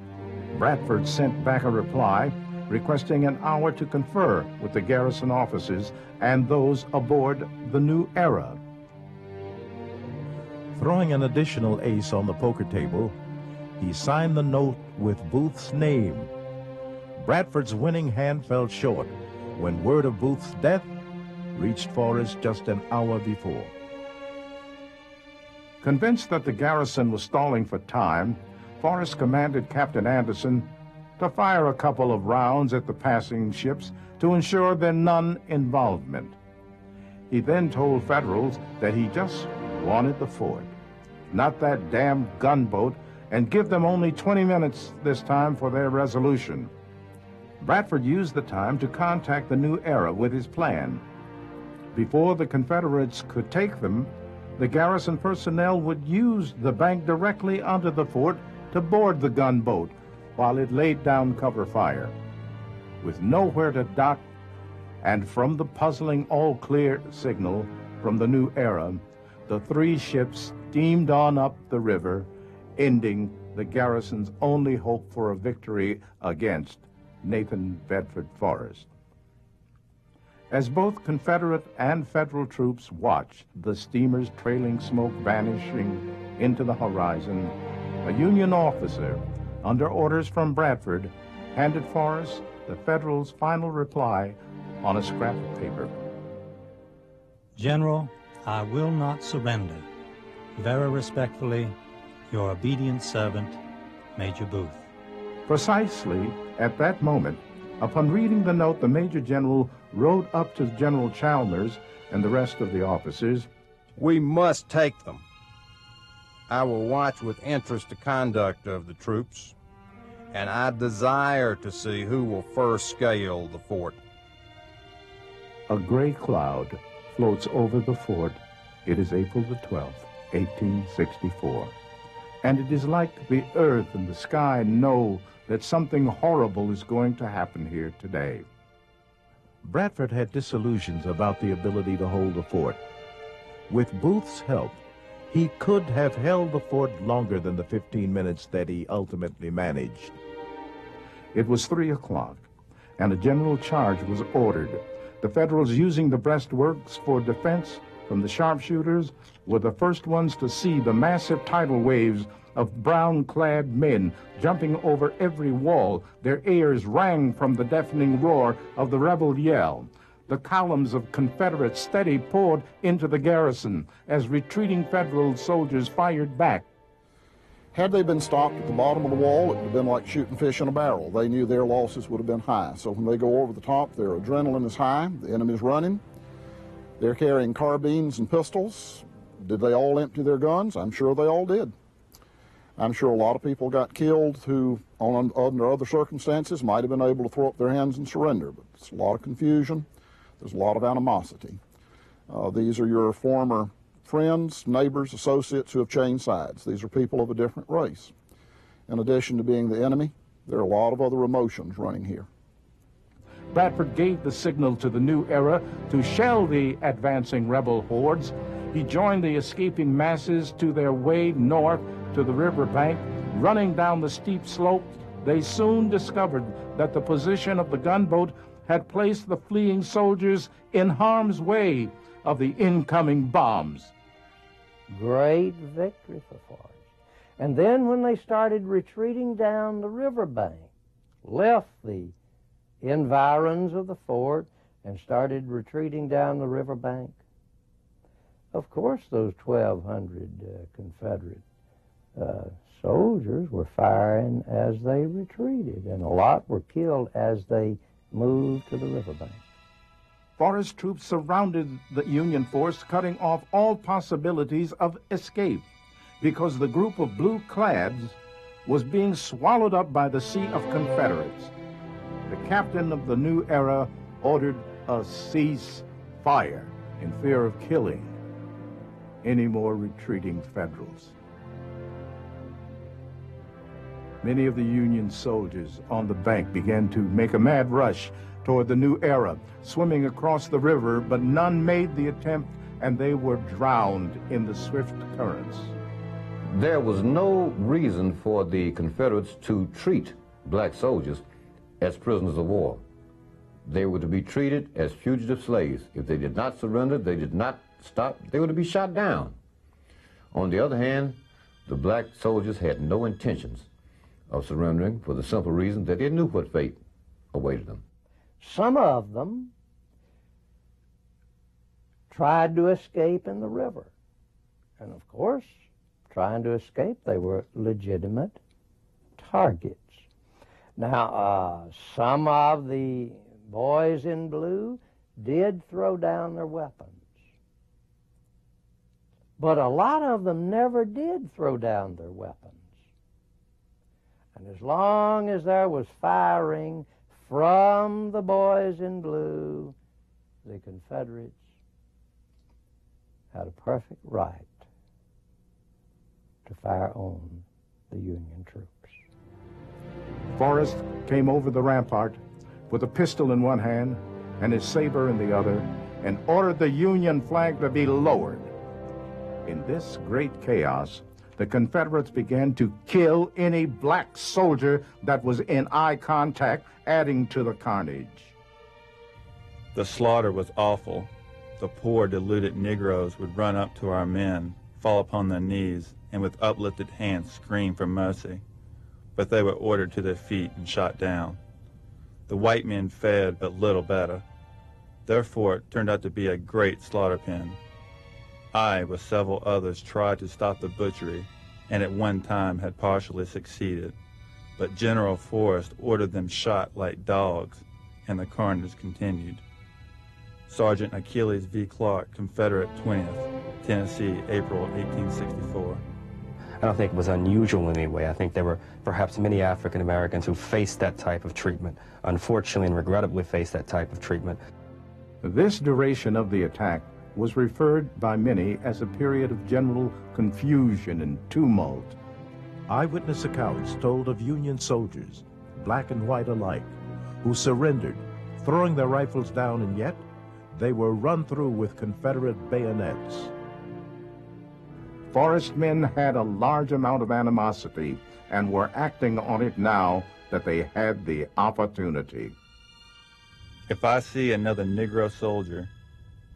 Speaker 22: Bradford sent back a reply requesting an hour to confer with the garrison officers and those aboard the New Era. Throwing an additional ace on the poker table, he signed the note with Booth's name. Bradford's winning hand fell short when word of Booth's death reached Forrest just an hour before.
Speaker 15: Convinced that the garrison was stalling for time, Forrest commanded Captain Anderson to fire a couple of rounds at the passing ships to ensure their non-involvement. He then told Federals that he just wanted the fort, not that damn gunboat, and give them only 20 minutes this time for their resolution. Bradford used the time to contact the New Era with his plan. Before the Confederates could take them, the garrison personnel would use the bank directly under the fort to board the gunboat while it laid down cover fire. With nowhere to dock, and from the puzzling all-clear signal from the New Era, the three ships steamed on up the river, ending the garrison's only hope for a victory against Nathan Bedford Forrest. As both Confederate and Federal troops watched the steamer's trailing smoke vanishing into the horizon, a Union officer, under orders from Bradford, handed Forrest the Federals' final reply on a scrap of paper.
Speaker 13: General, I will not surrender. Very respectfully, your obedient servant, Major Booth.
Speaker 15: Precisely at that moment, upon reading the note, the Major General rode up to General Chalmers and the rest of the officers.
Speaker 14: We must take them. I will watch with interest the conduct of the troops, and I desire to see who will first scale the fort.
Speaker 15: A gray cloud floats over the fort. It is April the 12th, 1864. And it is like the earth and the sky know that something horrible is going to happen here today.
Speaker 22: Bradford had disillusions about the ability to hold the fort. With Booth's help, he could have held the fort longer than the 15 minutes that he ultimately managed.
Speaker 15: It was 3 o'clock, and a general charge was ordered. The Federals, using the breastworks for defense from the sharpshooters, were the first ones to see the massive tidal waves of brown-clad men jumping over every wall. Their ears rang from the deafening roar of the rebel yell. The columns of Confederate steady poured into the garrison as retreating Federal soldiers fired back.
Speaker 21: Had they been stopped at the bottom of the wall, it would have been like shooting fish in a barrel. They knew their losses would have been high. So when they go over the top, their adrenaline is high, the enemy's running. They're carrying carbines and pistols. Did they all empty their guns? I'm sure they all did. I'm sure a lot of people got killed who, under other circumstances, might have been able to throw up their hands and surrender. But it's a lot of confusion. There's a lot of animosity. These are your former friends, neighbors, associates who have changed sides. These are people of a different race. In addition to being the enemy, there are a lot of other emotions running here.
Speaker 15: Bradford gave the signal to the New Era to shell the advancing rebel hordes. He joined the escaping masses to their way north to the riverbank. Running down the steep slope, they soon discovered that the position of the gunboat had placed the fleeing soldiers in harm's way of the incoming bombs.
Speaker 18: Great victory for Forrest. And then when they started retreating down the riverbank, left the environs of the fort and started retreating down the riverbank, of course those 1,200 Confederate soldiers were firing as they retreated, and a lot were killed as they moved to the riverbank.
Speaker 15: Forrest troops surrounded the Union force, cutting off all possibilities of escape, because the group of blue-clads was being swallowed up by the sea of Confederates. The captain of the New Era ordered a ceasefire in fear of killing any more retreating Federals. Many of the Union soldiers on the bank began to make a mad rush toward the New Era, swimming across the river, but none made the attempt, and they were drowned in the swift currents.
Speaker 19: There was no reason for the Confederates to treat black soldiers as prisoners of war. They were to be treated as fugitive slaves. If they did not surrender, they did not stop, they were to be shot down. On the other hand, the black soldiers had no intentions of surrendering for the simple reason that they knew what fate awaited them.
Speaker 18: Some of them tried to escape in the river. And of course, trying to escape, they were legitimate targets. Now, some of the boys in blue did throw down their weapons. But a lot of them never did throw down their weapons. And as long as there was firing from the boys in blue, the Confederates had a perfect right to fire on the Union troops.
Speaker 22: Forrest came over the rampart with a pistol in one hand and his saber in the other and ordered the Union flag to be lowered. In this great chaos, the Confederates began to kill any black soldier that was in eye contact, adding to the carnage.
Speaker 2: The slaughter was awful. The poor, deluded Negroes would run up to our men, fall upon their knees, and with uplifted hands scream for mercy. But they were ordered to their feet and shot down. The white men fared but little better. Therefore, it turned out to be a great slaughter pen. I, with several others, tried to stop the butchery, and at one time had partially succeeded. But General Forrest ordered them shot like dogs, and the carnage continued. Sergeant Achilles V. Clark, Confederate 20th, Tennessee, April 1864.
Speaker 17: I don't think it was unusual in any way. I think there were perhaps many African Americans who faced that type of treatment, unfortunately and regrettably faced that type of treatment.
Speaker 22: This duration of the attack was referred by many as a period of general confusion and tumult. Eyewitness accounts told of Union soldiers, black and white alike, who surrendered, throwing their rifles down, and yet they were run through with Confederate bayonets. Forrest men had a large amount of animosity and were acting on it now that they had the opportunity.
Speaker 2: If I see another Negro soldier,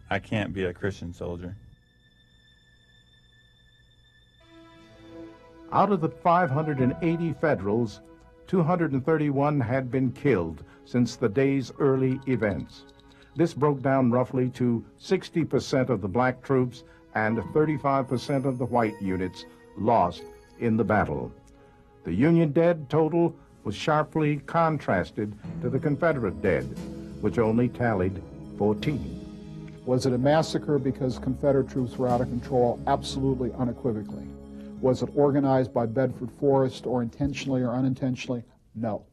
Speaker 2: I can't be a Christian soldier.
Speaker 22: Out of the 580 Federals, 231 had been killed since the day's early events. This broke down roughly to 60% of the black troops and 35% of the white units lost in the battle. The Union dead total was sharply contrasted to the Confederate dead, which only tallied 14.
Speaker 16: Was it a massacre because Confederate troops were out of control? Absolutely, unequivocally. Was it organized by Bedford Forrest or intentionally or unintentionally? No.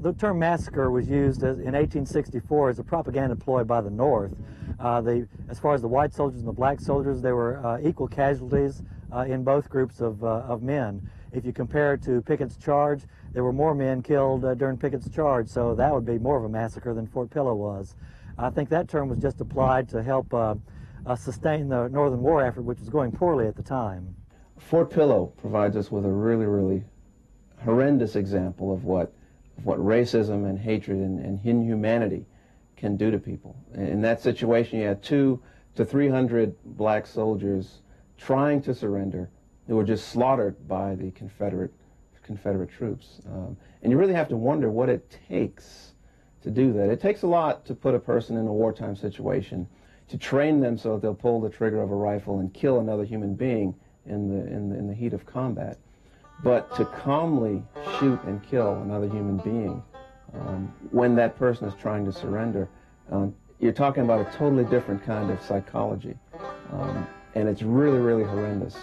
Speaker 8: The term massacre was used in 1864 as a propaganda ploy by the North. As far as the white soldiers and the black soldiers, there were equal casualties in both groups of men. If you compare it to Pickett's charge, there were more men killed during Pickett's charge, so that would be more of a massacre than Fort Pillow was. I think that term was just applied to help sustain the Northern War effort, which was going poorly at the time.
Speaker 9: Fort Pillow provides us with a really, really horrendous example of what racism and hatred and inhumanity can do to people. In that situation, you had 200 to 300 black soldiers trying to surrender who were just slaughtered by the Confederate troops. And you really have to wonder what it takes to do that. It takes a lot to put a person in a wartime situation, to train them so that they'll pull the trigger of a rifle and kill another human being in the heat of combat. But to calmly shoot and kill another human being when that person is trying to surrender, you're talking about a totally different kind of psychology. And it's really, really horrendous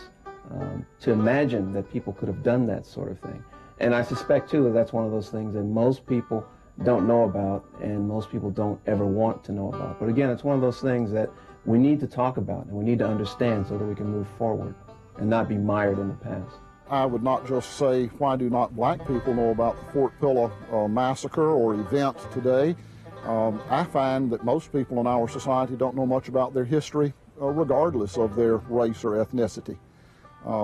Speaker 9: to imagine that people could have done that sort of thing. And I suspect, too, that that's one of those things that most people don't know about and most people don't ever want to know about. But again, it's one of those things that we need to talk about and we need to understand so that we can move forward and not be mired in the past.
Speaker 21: I would not just say, why do not black people know about the Fort Pillow massacre or event today? I find that most people in our society don't know much about their history, regardless of their race or ethnicity.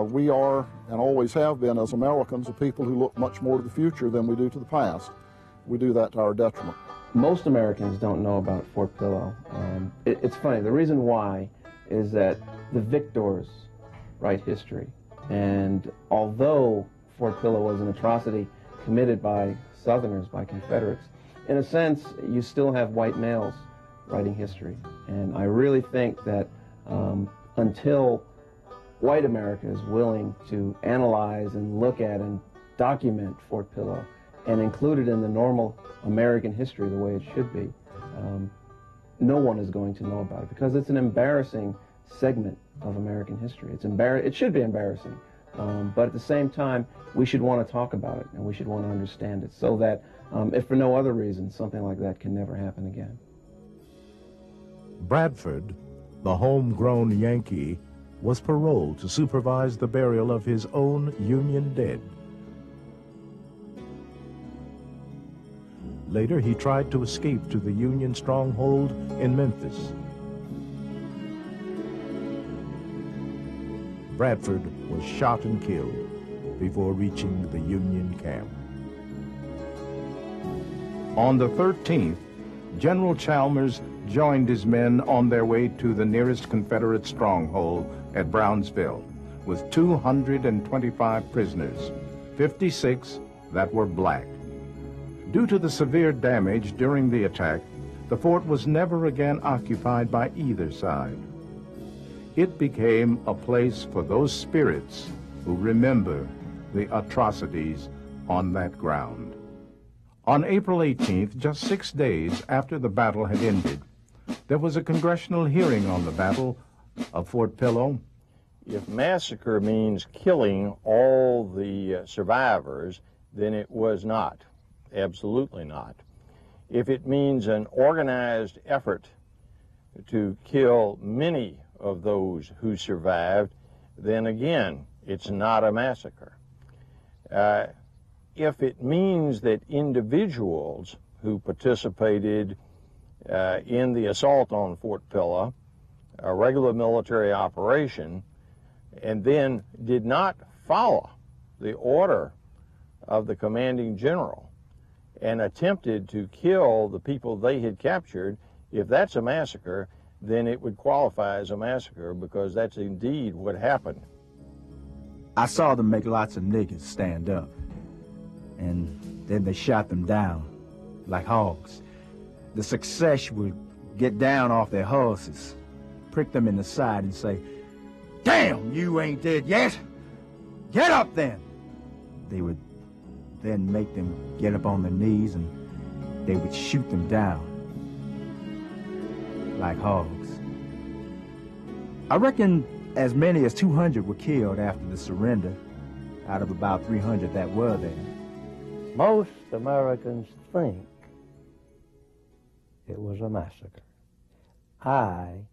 Speaker 21: We are, and always have been as Americans, a people who look much more to the future than we do to the past. We do that to our detriment.
Speaker 9: Most Americans don't know about Fort Pillow. It's funny, the reason why is that the victors write history. And although Fort Pillow was an atrocity committed by Southerners, by Confederates, in a sense, you still have white males writing history. And I really think that until white America is willing to analyze and look at and document Fort Pillow and include it in the normal American history the way it should be, no one is going to know about it, because it's an embarrassing segment of American history. It should be embarrassing, but at the same time, we should want to talk about it and we should want to understand it, so that, if for no other reason, something like that can never happen again.
Speaker 22: Bradford, the homegrown Yankee, was paroled to supervise the burial of his own Union dead. Later, he tried to escape to the Union stronghold in Memphis. Bradford was shot and killed before reaching the Union camp. On the 13th, General Chalmers joined his men on their way to the nearest Confederate stronghold at Brownsville with 225 prisoners, 56 that were black. Due to the severe damage during the attack, the fort was never again occupied by either side. It became a place for those spirits who remember the atrocities on that ground. On April 18th, just 6 days after the battle had ended, there was a congressional hearing on the Battle of Fort Pillow.
Speaker 1: If massacre means killing all the survivors, then it was not. Absolutely not. If it means an organized effort to kill many of those who survived, then again, it's not a massacre. If it means that individuals who participated in the assault on Fort Pillow, a regular military operation, and then did not follow the order of the commanding general and attempted to kill the people they had captured, if that's a massacre, then it would qualify as a massacre, because that's indeed what happened.
Speaker 5: I saw them make lots of niggas stand up, and then they shot them down like hogs. The success would get down off their horses, prick them in the side and say, "Damn, you ain't dead yet! Get up then!" They would then make them get up on their knees, and they would shoot them down like hogs. I reckon as many as 200 were killed after the surrender, out of about 300 that were there.
Speaker 18: Most Americans think it was a massacre. I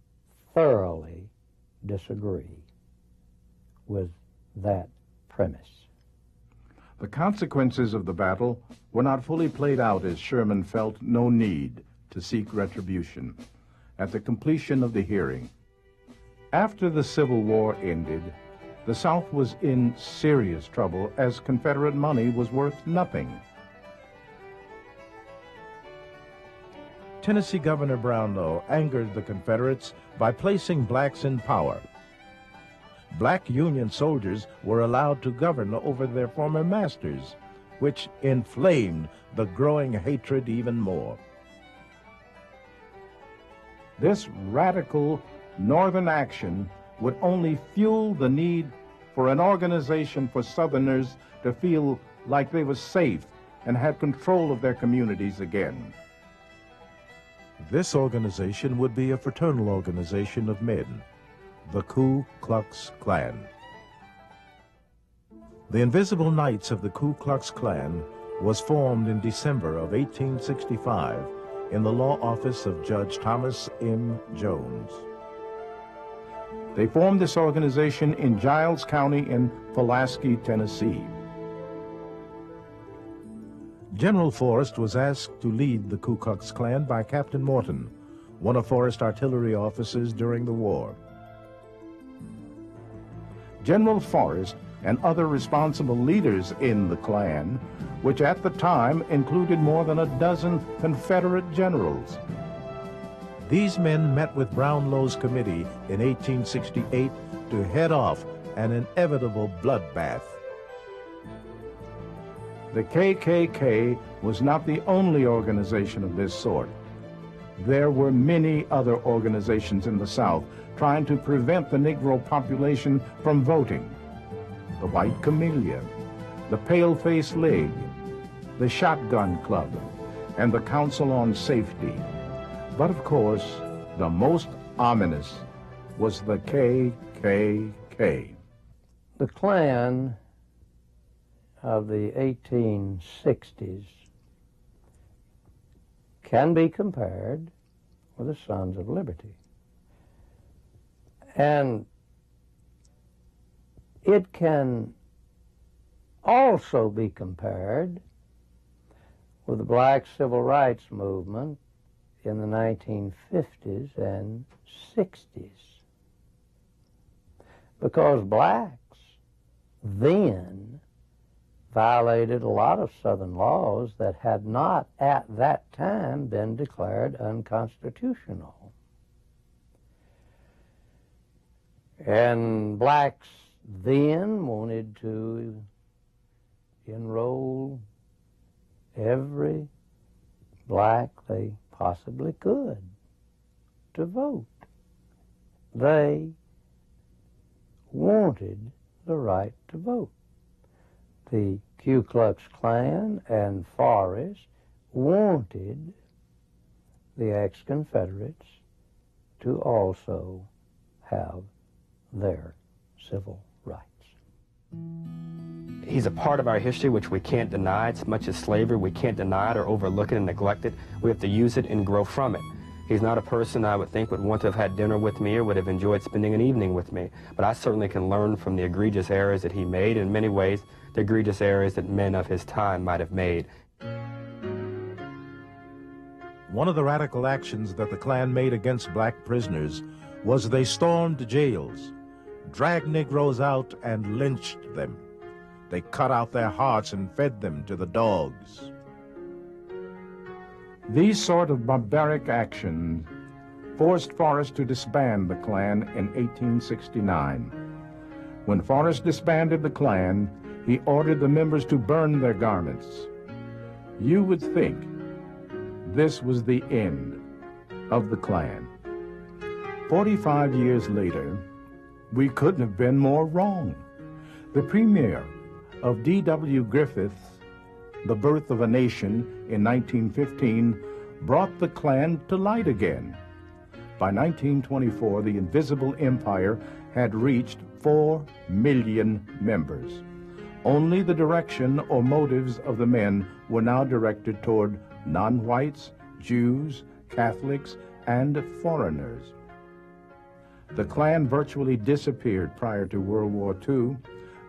Speaker 18: thoroughly disagree with that premise.
Speaker 22: The consequences of the battle were not fully played out, as Sherman felt no need to seek retribution at the completion of the hearing. After the Civil War ended, the South was in serious trouble, as Confederate money was worth nothing. Tennessee Governor Brownlow angered the Confederates by placing blacks in power. Black Union soldiers were allowed to govern over their former masters, which inflamed the growing hatred even more. This radical Northern action would only fuel the need for an organization for Southerners to feel like they were safe and had control of their communities again. This organization would be a fraternal organization of men, the Ku Klux Klan. The Invisible Knights of the Ku Klux Klan was formed in December of 1865 in the law office of Judge Thomas M. Jones. They formed this organization in Giles County in Pulaski, Tennessee. General Forrest was asked to lead the Ku Klux Klan by Captain Morton, one of Forrest's artillery officers during the war. General Forrest and other responsible leaders in the Klan, which at the time included more than a dozen Confederate generals. These men met with Brownlow's committee in 1868 to head off an inevitable bloodbath. The KKK was not the only organization of this sort. There were many other organizations in the South trying to prevent the Negro population from voting. The White Camellia, the Pale-Face League, the Shotgun Club, and the Council on Safety. But of course, the most ominous was the KKK.
Speaker 18: The Klan of the 1860s can be compared with the Sons of Liberty. And it can also be compared with the Black Civil Rights Movement in the 1950s and 60s. Because blacks then violated a lot of Southern laws that had not at that time been declared unconstitutional. And blacks then wanted to enroll every black they possibly could to vote. They wanted the right to vote. The Ku Klux Klan and Forrest wanted the ex-Confederates to also have their civil rights.
Speaker 17: He's a part of our history which we can't deny. It's much as slavery. We can't deny it or overlook it and neglect it. We have to use it and grow from it. He's not a person I would think would want to have had dinner with me or would have enjoyed spending an evening with me. But I certainly can learn from the egregious errors that he made, in many ways, the egregious errors that men of his time might have made.
Speaker 22: One of the radical actions that the Klan made against black prisoners was they stormed jails, dragged Negroes out, and lynched them. They cut out their hearts and fed them to the dogs. These sort of barbaric actions forced Forrest to disband the Klan in 1869. When Forrest disbanded the Klan, he ordered the members to burn their garments. You would think this was the end of the Klan. 45 years later, we couldn't have been more wrong. The premiere of D.W. Griffith's The Birth of a Nation in 1915 brought the Klan to light again. By 1924, the Invisible Empire had reached 4 million members. Only the direction or motives of the men were now directed toward non-whites, Jews, Catholics, and foreigners. The Klan virtually disappeared prior to World War II,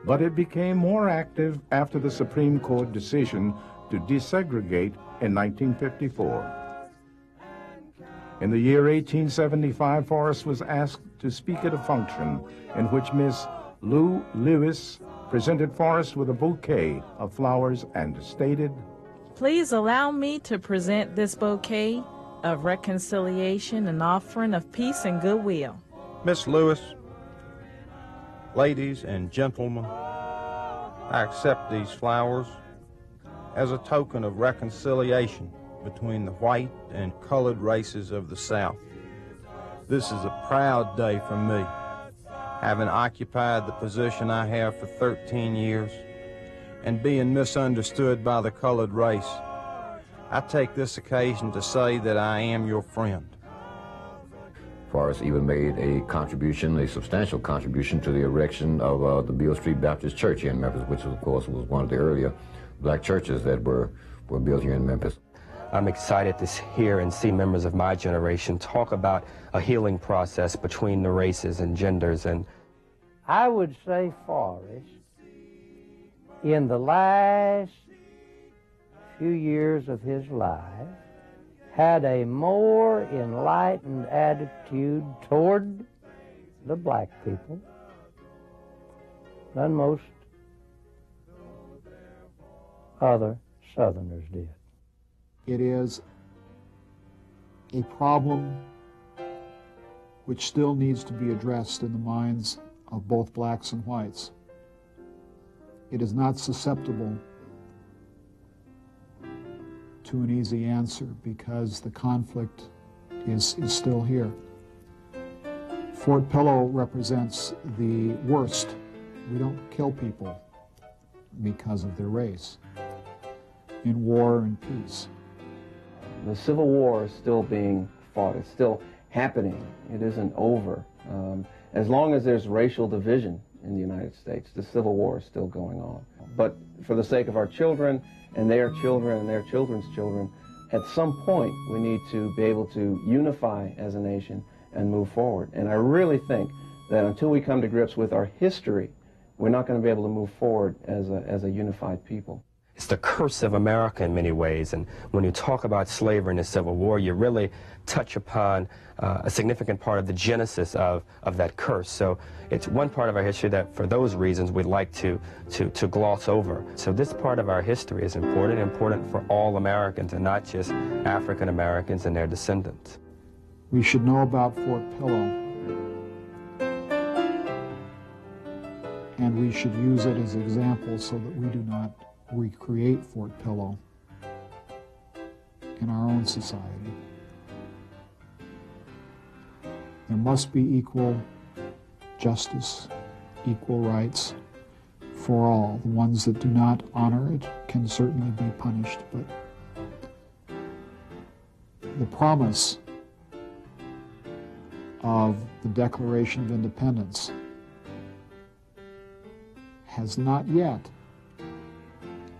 Speaker 22: but it became more active after the Supreme Court decision to desegregate in 1954. In the year 1875, Forrest was asked to speak at a function in which Miss Lou Lewis presented Forrest with a bouquet of flowers and stated,
Speaker 4: "Please allow me to present this bouquet of reconciliation and offering of peace and goodwill."
Speaker 14: Miss Lewis, ladies and gentlemen, I accept these flowers as a token of reconciliation between the white and colored races of the South. This is a proud day for me, having occupied the position I have for 13 years and being misunderstood by the colored race. I take this occasion to say that I am your friend.
Speaker 19: Forrest even made a contribution, a substantial contribution, to the erection of the Beale Street Baptist Church here in Memphis, which of course was one of the earlier black churches that were built here in Memphis.
Speaker 17: I'm excited to hear and see members of my generation talk about a healing process between the races and genders. And
Speaker 18: I would say Forrest, in the last few years of his life, had a more enlightened attitude toward the black people than most other Southerners did.
Speaker 16: It is a problem which still needs to be addressed in the minds of both blacks and whites. It is not susceptible to an easy answer because the conflict is still here. Fort Pillow represents the worst. We don't kill people because of their race, in war and peace.
Speaker 9: The Civil War is still being fought. It's still happening. It isn't over. As long as there's racial division in the United States, the Civil War is still going on. But for the sake of our children and their children and their children's children, at some point we need to be able to unify as a nation and move forward. And I really think that until we come to grips with our history, we're not going to be able to move forward as a unified people.
Speaker 17: It's the curse of America in many ways, and when you talk about slavery and the Civil War, you really touch upon a significant part of the genesis of that curse. So it's one part of our history that, for those reasons, we'd like to gloss over. So this part of our history is important for all Americans, and not just African Americans and their descendants.
Speaker 16: We should know about Fort Pillow, and we should use it as an example so that we do not recreate Fort Pillow in our own society. There must be equal justice, equal rights for all. The ones that do not honor it can certainly be punished, but the promise of the Declaration of Independence has not yet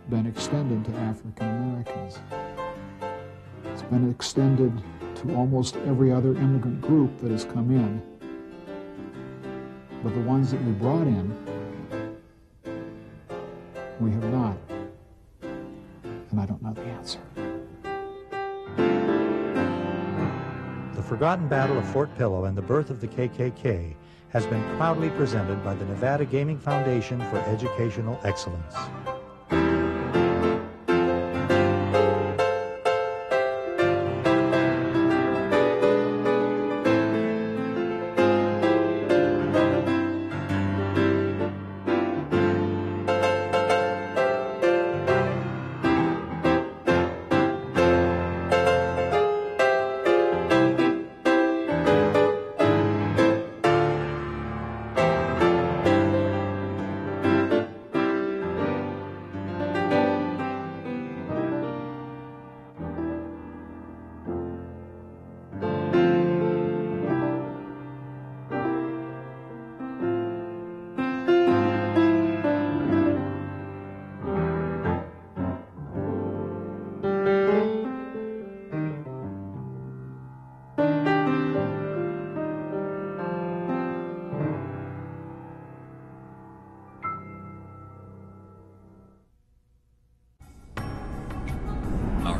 Speaker 16: been extended to African Americans. It's been extended to almost every other immigrant group that has come in. But the ones that we brought in, we have not. And I don't know the answer.
Speaker 13: The Forgotten Battle of Fort Pillow and the Birth of the KKK has been proudly presented by the Nevada Gaming Foundation for Educational Excellence.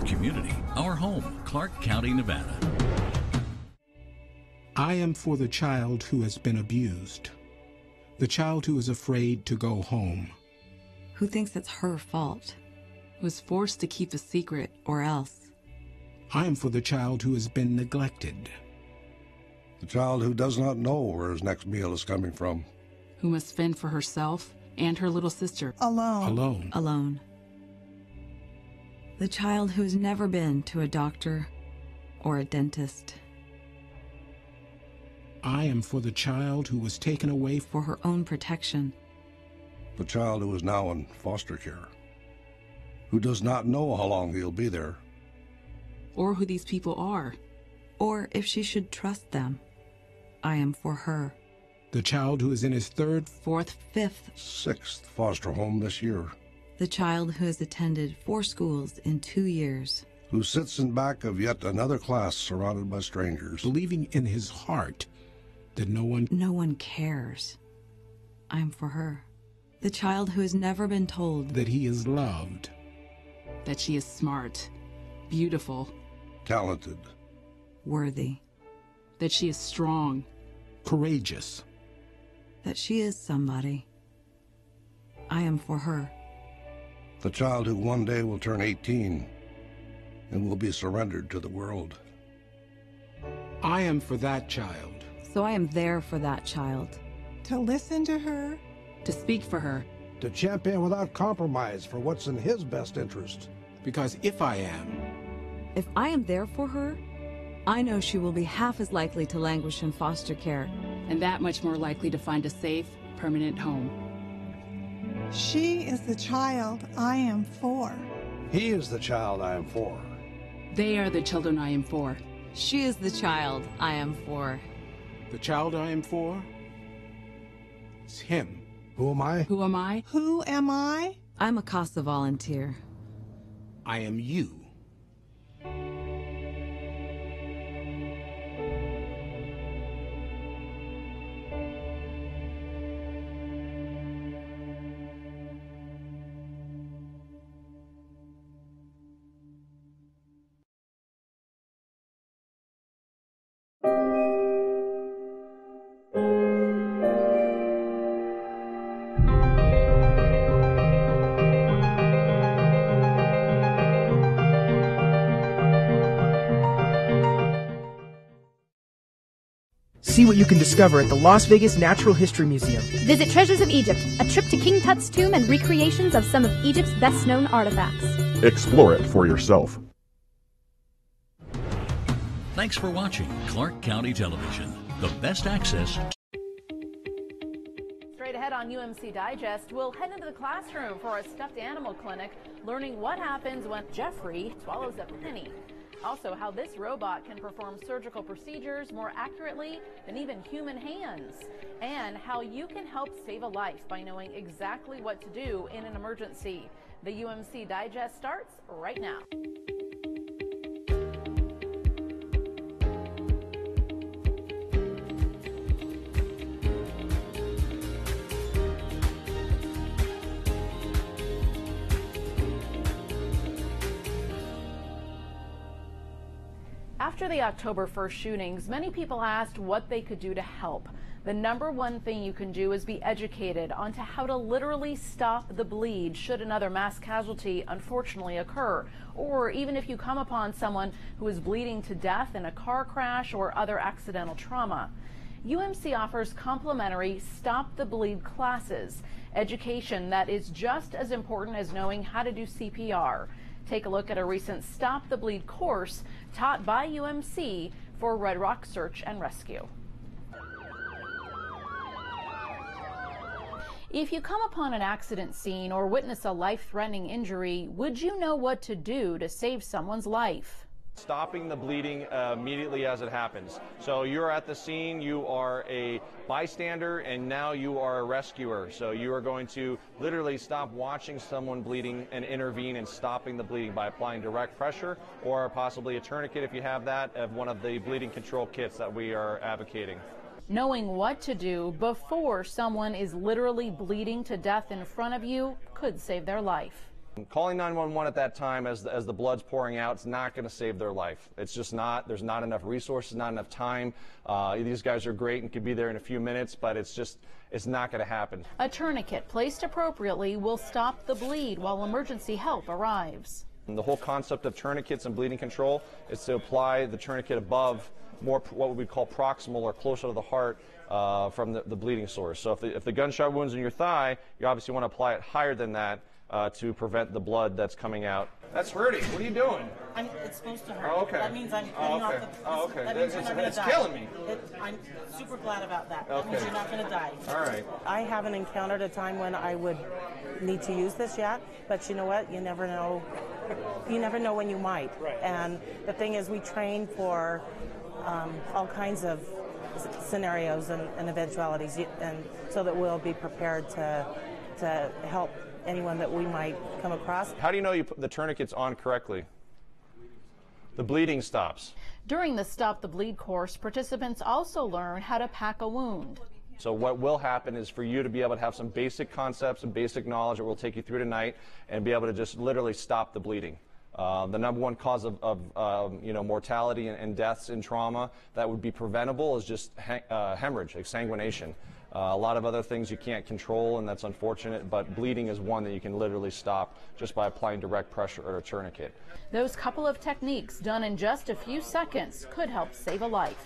Speaker 3: Community, our home, Clark County, Nevada.
Speaker 7: I am for the child who has been abused, the child who is afraid to go home,
Speaker 10: who thinks it's her fault, who is forced to keep a secret or else.
Speaker 7: I am for the child who has been neglected,
Speaker 23: the child who does not know where his next meal is coming from,
Speaker 10: who must fend for herself and her little sister alone. The child who's never been to a doctor or a dentist.
Speaker 7: I am for the child who was taken away
Speaker 10: for her own protection.
Speaker 23: The child who is now in foster care, who does not know how long he'll be there.
Speaker 10: Or who these people are. Or if she should trust them. I am for her.
Speaker 7: The child who is in his third,
Speaker 10: fourth, fifth,
Speaker 23: sixth foster home this year.
Speaker 10: The child who has attended 4 schools in 2 years.
Speaker 23: Who sits in back of yet another class surrounded by strangers.
Speaker 7: Believing in his heart that no one
Speaker 10: cares. I'm for her. The child who has never been told
Speaker 7: that he is loved.
Speaker 10: That she is smart, beautiful,
Speaker 23: talented,
Speaker 10: worthy. That she is strong,
Speaker 7: courageous.
Speaker 10: That she is somebody. I am for her.
Speaker 23: The child who one day will turn 18 and will be surrendered to the world.
Speaker 7: I am for that child.
Speaker 10: So I am there for that child.
Speaker 11: To listen to her.
Speaker 10: To speak for her.
Speaker 23: To champion without compromise for what's in his best interest.
Speaker 7: Because if I
Speaker 10: am there for her, I know she will be half as likely to languish in foster care. And that much more likely to find a safe, permanent home.
Speaker 11: She is the child I am for.
Speaker 23: He is the child I am for.
Speaker 10: They are the children I am for.
Speaker 12: She is the child I am for.
Speaker 7: The child I am for is him.
Speaker 23: Who am I?
Speaker 10: Who am I?
Speaker 11: Who am I?
Speaker 10: I'm a CASA volunteer.
Speaker 7: I am you.
Speaker 20: See what you can discover at the Las Vegas Natural History Museum.
Speaker 24: Visit Treasures of Egypt, a trip to King Tut's tomb and recreations of some of Egypt's best-known artifacts.
Speaker 25: Explore it for yourself.
Speaker 3: Thanks for watching Clark County Television, the best access.
Speaker 26: Straight ahead on UMC Digest, we'll head into the classroom for a stuffed animal clinic, learning what happens when Jeffrey swallows a penny. Also, how this robot can perform surgical procedures more accurately than even human hands. And how you can help save a life by knowing exactly what to do in an emergency. The UMC Digest starts right now. After the October 1st shootings, many people asked what they could do to help. The number one thing you can do is be educated on how to literally stop the bleed should another mass casualty unfortunately occur, or even if you come upon someone who is bleeding to death in a car crash or other accidental trauma. UMC offers complimentary Stop the Bleed classes, education that is just as important as knowing how to do CPR. Take a look at a recent Stop the Bleed course taught by UMC for Red Rock Search and Rescue. If you come upon an accident scene or witness a life-threatening injury, would you know what to do to save someone's life?
Speaker 27: Stopping the bleeding immediately as it happens. So you're at the scene, you are a bystander, and now you are a rescuer. So you are going to literally stop watching someone bleeding and intervene in stopping the bleeding by applying direct pressure or possibly a tourniquet if you have that, of one of the bleeding control kits that we are advocating.
Speaker 26: Knowing what to do before someone is literally bleeding to death in front of you could save their life.
Speaker 27: Calling 911 at that time as the blood's pouring out, it's not going to save their life. It's just not. There's not enough resources, not enough time. These guys are great and could be there in a few minutes, but it's not going to happen.
Speaker 26: A tourniquet placed appropriately will stop the bleed while emergency help arrives.
Speaker 27: And the whole concept of tourniquets and bleeding control is to apply the tourniquet above, more what we call proximal or closer to the heart from the bleeding source. So if the gunshot wound's in your thigh, you obviously want to apply it higher than that to prevent the blood that's coming out. That's hurting. What are you doing?
Speaker 28: It's supposed to hurt.
Speaker 27: Oh, okay.
Speaker 28: That means I'm cutting off the...
Speaker 27: Oh, okay.
Speaker 28: That means you're not going to die.
Speaker 27: It's killing me.
Speaker 28: I'm super glad about that.
Speaker 27: Okay.
Speaker 28: That means you're not going to die.
Speaker 27: All right.
Speaker 28: I haven't encountered a time when I would need to use this yet, but you know what? You never know. You never know when you might.
Speaker 27: Right.
Speaker 28: And the thing is, we train for all kinds of scenarios and eventualities, and so that we'll be prepared to help anyone that we might come across.
Speaker 27: How do you know you put the tourniquet's on correctly? The bleeding stops.
Speaker 26: During the Stop the Bleed course, participants also learn how to pack a wound.
Speaker 27: So what will happen is for you to be able to have some basic concepts and basic knowledge that we'll take you through tonight and be able to just literally stop the bleeding. The number one cause of mortality and deaths in trauma that would be preventable is just hemorrhage, exsanguination. A lot of other things you can't control, and that's unfortunate, but bleeding is one that you can literally stop just by applying direct pressure or a tourniquet.
Speaker 26: Those couple of techniques done in just a few seconds could help save a life.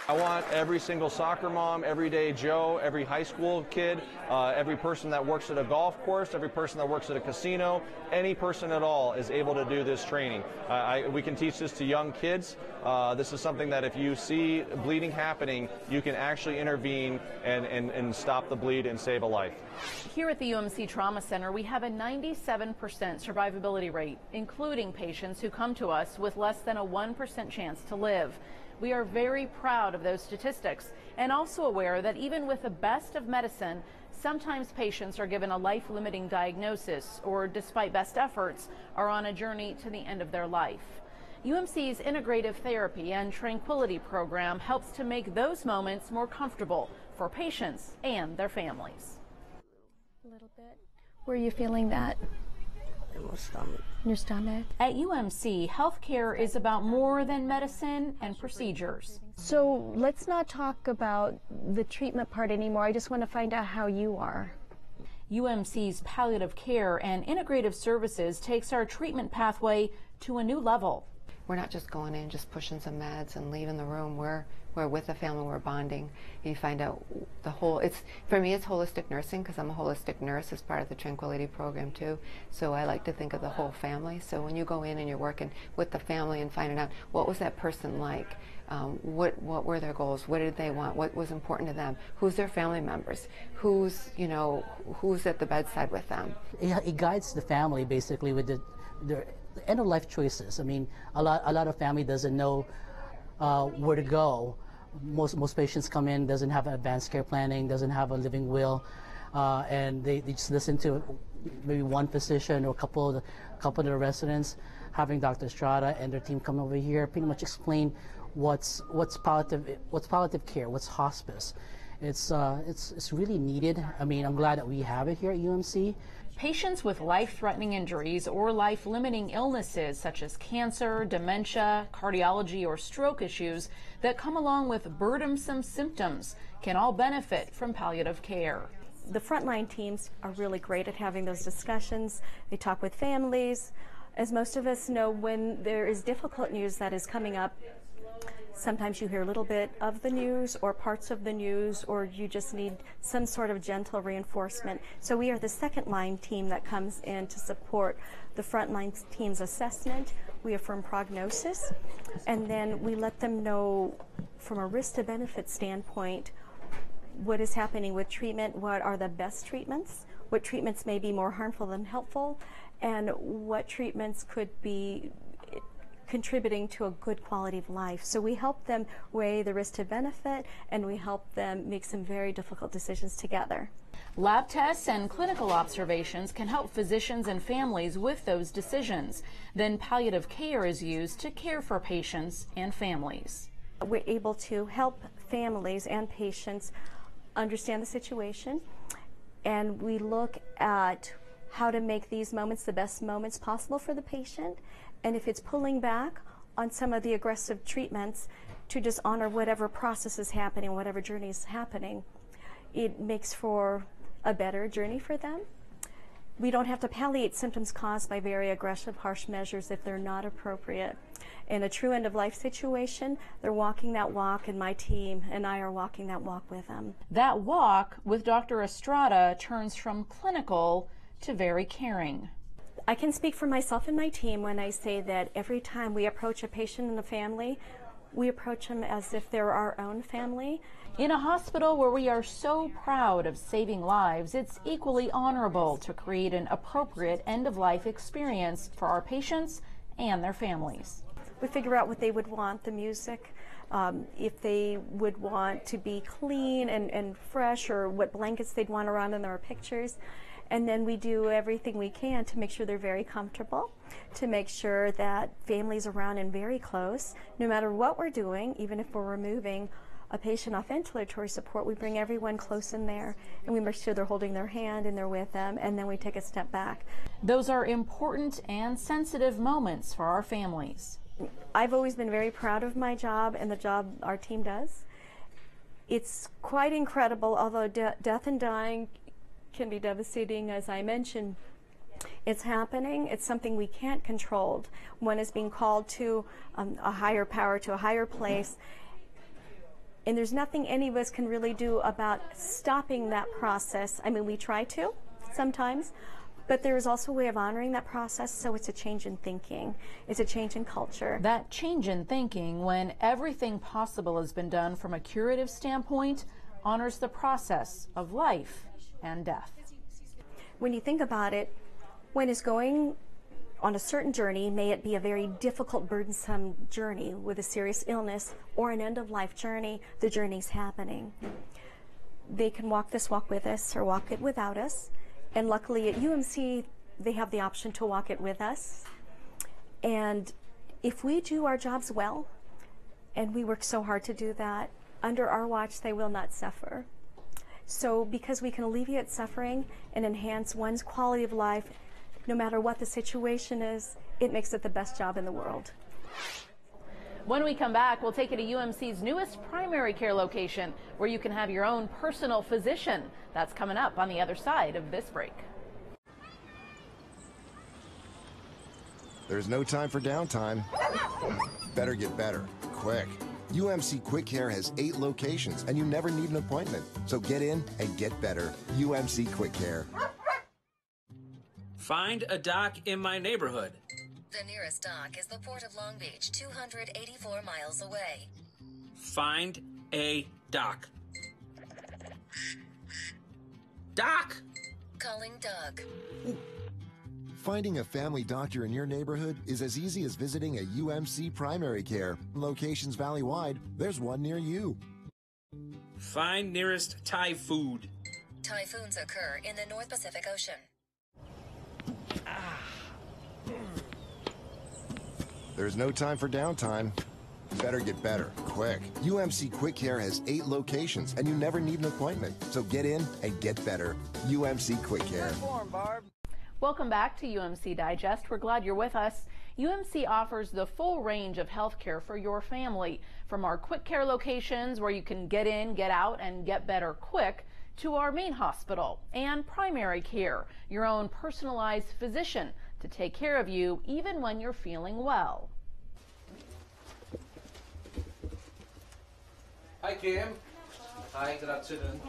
Speaker 27: I want every single soccer mom, everyday Joe, every high school kid, every person that works at a golf course, every person that works at a casino, any person at all is able to do this training. We can teach this to young kids. This is something that if you see bleeding happening, you can actually intervene and stop the bleed and save a life.
Speaker 26: Here at the UMC Trauma Center, we have a 97% survivability rate, including patients who come to us with less than a 1% chance to live. We are very proud of those statistics and also aware that even with the best of medicine, sometimes patients are given a life-limiting diagnosis or, despite best efforts, are on a journey to the end of their life. UMC's Integrative Therapy and Tranquility Program helps to make those moments more comfortable for patients and their families.
Speaker 24: A little bit. Where are you feeling that?
Speaker 1: In my stomach.
Speaker 24: In your stomach?
Speaker 26: At UMC, healthcare is about more than medicine and procedures.
Speaker 24: So let's not talk about the treatment part anymore. I just want to find out how you are.
Speaker 26: UMC's palliative care and integrative services takes our treatment pathway to a new level.
Speaker 2: We're not just going in, just pushing some meds and leaving the room. We're with the family, we're bonding. You find out the whole, for me it's holistic nursing because I'm a holistic nurse as part of the Tranquility Program too. So I like to think of the whole family. So when you go in and you're working with the family and finding out what was that person like, what were their goals, what did they want, what was important to them, who's their family members, who's at the bedside with them.
Speaker 5: It guides the family basically with the end of life choices. I mean, a lot of family doesn't know where to go. Most patients come in, doesn't have advanced care planning, doesn't have a living will, and they just listen to maybe one physician or a couple of the residents. Having Dr. Estrada and their team come over here, pretty much explain what's palliative care, what's hospice. It's really needed. I mean, I'm glad that we have it here at UMC.
Speaker 26: Patients with life-threatening injuries or life-limiting illnesses such as cancer, dementia, cardiology, or stroke issues that come along with burdensome symptoms can all benefit from palliative care.
Speaker 24: The frontline teams are really great at having those discussions. They talk with families. As most of us know, when there is difficult news that is coming up, sometimes you hear a little bit of the news or parts of the news, or you just need some sort of gentle reinforcement. So we are the second line team that comes in to support the frontline team's assessment. We affirm prognosis, and then we let them know from a risk to benefit standpoint what is happening with treatment, what are the best treatments, what treatments may be more harmful than helpful, and what treatments could be contributing to a good quality of life. So we help them weigh the risk to benefit, and we help them make some very difficult decisions together.
Speaker 26: Lab tests and clinical observations can help physicians and families with those decisions. Then palliative care is used to care for patients and families.
Speaker 24: We're able to help families and patients understand the situation, and we look at how to make these moments the best moments possible for the patient. And if it's pulling back on some of the aggressive treatments to just honor whatever process is happening, whatever journey is happening, it makes for a better journey for them. We don't have to palliate symptoms caused by very aggressive, harsh measures if they're not appropriate. In a true end-of-life situation, they're walking that walk, and my team and I are walking that walk with them.
Speaker 26: That walk with Dr. Estrada turns from clinical to very caring.
Speaker 24: I can speak for myself and my team when I say that every time we approach a patient and a family, we approach them as if they're our own family.
Speaker 26: In a hospital where we are so proud of saving lives, it's equally honorable to create an appropriate end-of-life experience for our patients and their families.
Speaker 24: We figure out what they would want, the music, if they would want to be clean and fresh, or what blankets they'd want around in their pictures. And then we do everything we can to make sure they're very comfortable, to make sure that families around and very close, no matter what we're doing, even if we're removing a patient off ventilatory support, we bring everyone close in there, and we make sure they're holding their hand and they're with them, and then we take a step back.
Speaker 26: Those are important and sensitive moments for our families.
Speaker 24: I've always been very proud of my job and the job our team does. It's quite incredible, although death and dying can be devastating, as I mentioned. It's happening. It's something we can't control. One is being called to a higher power, to a higher place. And there's nothing any of us can really do about stopping that process. I mean, we try to sometimes, but there is also a way of honoring that process, so it's a change in thinking. It's a change in culture.
Speaker 26: That change in thinking, when everything possible has been done from a curative standpoint, honors the process of life and death.
Speaker 24: When you think about it, when it's going on a certain journey, may it be a very difficult, burdensome journey with a serious illness or an end-of-life journey, the journey's happening. They can walk this walk with us or walk it without us. And luckily at UMC, they have the option to walk it with us. And if we do our jobs well, and we work so hard to do that, under our watch, they will not suffer. So because we can alleviate suffering and enhance one's quality of life, no matter what the situation is, it makes it the best job in the world.
Speaker 26: When we come back, we'll take you to UMC's newest primary care location, where you can have your own personal physician. That's coming up on the other side of this break.
Speaker 4: There's no time for downtime. Better get better, quick. UMC Quick Care has 8 locations, and you never need an appointment. So get in and get better. UMC Quick Care.
Speaker 6: Find a dock in my neighborhood.
Speaker 8: The nearest dock is the Port of Long Beach, 284 miles away.
Speaker 6: Find a dock. Doc!
Speaker 8: Calling Doug.
Speaker 4: Finding a family doctor in your neighborhood is as easy as visiting a UMC Primary Care. Locations valley-wide, there's one near you.
Speaker 6: Find nearest Thai food.
Speaker 8: Typhoons occur in the North Pacific Ocean.
Speaker 4: There's no time for downtime. Better get better, quick. UMC Quick Care has 8 locations, and you never need an appointment. So get in and get better. UMC Quick Care.
Speaker 26: Welcome back to UMC Digest. We're glad you're with us. UMC offers the full range of health care for your family, from our quick care locations where you can get in, get out, and get better quick, to our main hospital and primary care, your own personalized physician to take care of you even when you're feeling well.
Speaker 6: Hi, Kim. Hi, good afternoon.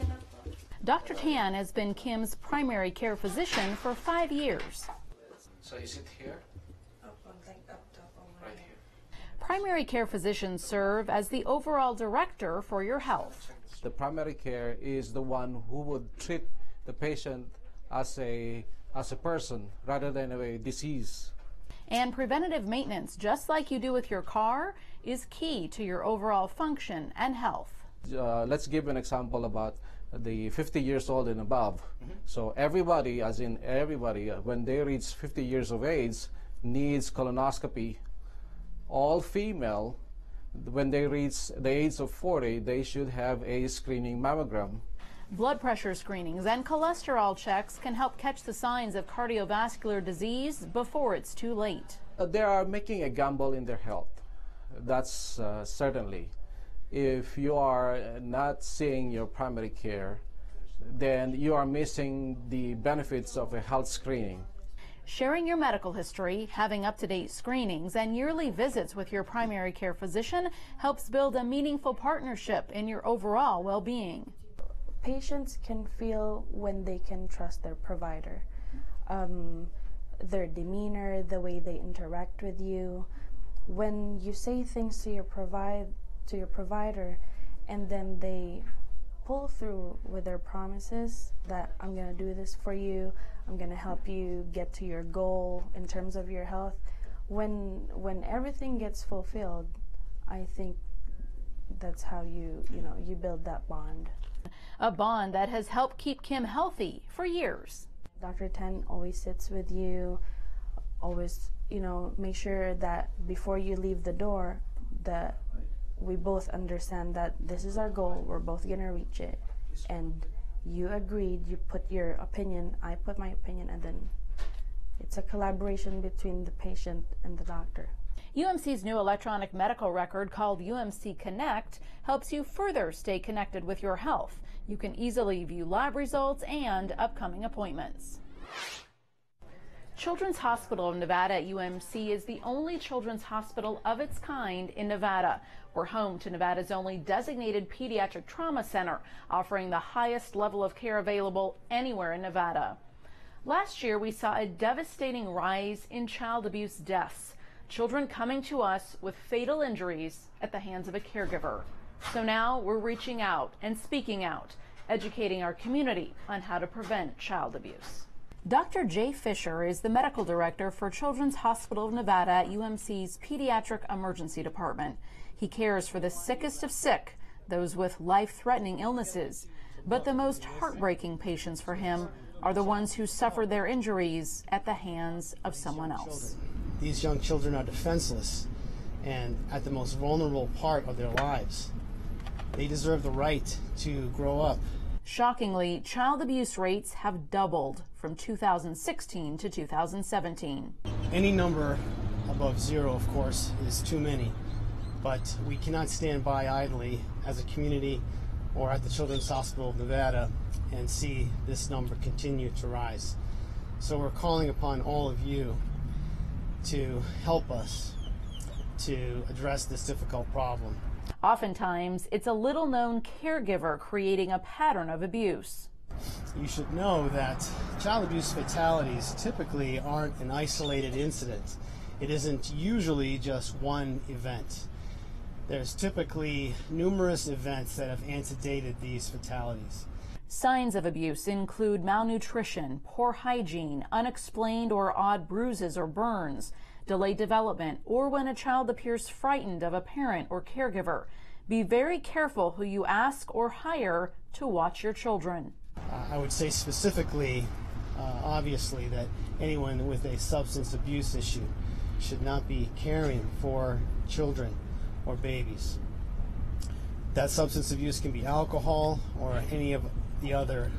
Speaker 26: Dr. Tan has been Kim's primary care physician for 5 years.
Speaker 6: So you sit here? Right here.
Speaker 26: Primary care physicians serve as the overall director for your health.
Speaker 14: The primary care is the one who would treat the patient as a person rather than a disease.
Speaker 26: And preventative maintenance, just like you do with your car, is key to your overall function and health.
Speaker 14: Let's give an example about the 50 years old and above. So everybody, as in everybody, when they reach 50 years of age, needs colonoscopy. All female, when they reach the age of 40, they should have a screening mammogram.
Speaker 26: Blood pressure screenings and cholesterol checks can help catch the signs of cardiovascular disease before it's too late.
Speaker 14: They are making a gamble in their health. That's certainly. If you are not seeing your primary care, then you are missing the benefits of a health screening.
Speaker 26: Sharing your medical history, having up-to-date screenings, and yearly visits with your primary care physician helps build a meaningful partnership in your overall well-being.
Speaker 15: Patients can feel when they can trust their provider. Their demeanor, the way they interact with you. When you say things to your provider and then they pull through with their promises that I'm going to do this for you, I'm going to help you get to your goal in terms of your health. When everything gets fulfilled, I think that's how you build that bond.
Speaker 26: A bond that has helped keep Kim healthy for years.
Speaker 15: Dr. Tan always sits with you, always, make sure that before you leave the door that we both understand that this is our goal, we're both going to reach it. And you agreed, you put your opinion, I put my opinion, and then it's a collaboration between the patient and the doctor.
Speaker 26: UMC's new electronic medical record called UMC Connect helps you further stay connected with your health. You can easily view lab results and upcoming appointments. Children's Hospital of Nevada at UMC is the only children's hospital of its kind in Nevada. We're home to Nevada's only designated pediatric trauma center, offering the highest level of care available anywhere in Nevada. Last year, we saw a devastating rise in child abuse deaths, children coming to us with fatal injuries at the hands of a caregiver. So now we're reaching out and speaking out, educating our community on how to prevent child abuse. Dr. Jay Fisher is the medical director for Children's Hospital of Nevada at UMC's Pediatric Emergency Department. He cares for the sickest of sick, those with life-threatening illnesses. But the most heartbreaking patients for him are the ones who suffered their injuries at the hands of someone else.
Speaker 9: These young children are defenseless and at the most vulnerable part of their lives. They deserve the right to grow up.
Speaker 26: Shockingly, child abuse rates have doubled from 2016 to 2017.
Speaker 9: Any number above zero, of course, is too many, but we cannot stand by idly as a community or at the Children's Hospital of Nevada and see this number continue to rise. So we're calling upon all of you to help us to address this difficult problem.
Speaker 26: Oftentimes, it's a little-known caregiver creating a pattern of abuse.
Speaker 9: You should know that child abuse fatalities typically aren't an isolated incident. It isn't usually just one event. There's typically numerous events that have antedated these fatalities.
Speaker 26: Signs of abuse include malnutrition, poor hygiene, unexplained or odd bruises or burns, delayed development, or when a child appears frightened of a parent or caregiver. Be very careful who you ask or hire to watch your children.
Speaker 9: I would say specifically, obviously, that anyone with a substance abuse issue should not be caring for children or babies. That substance abuse can be alcohol or any of the other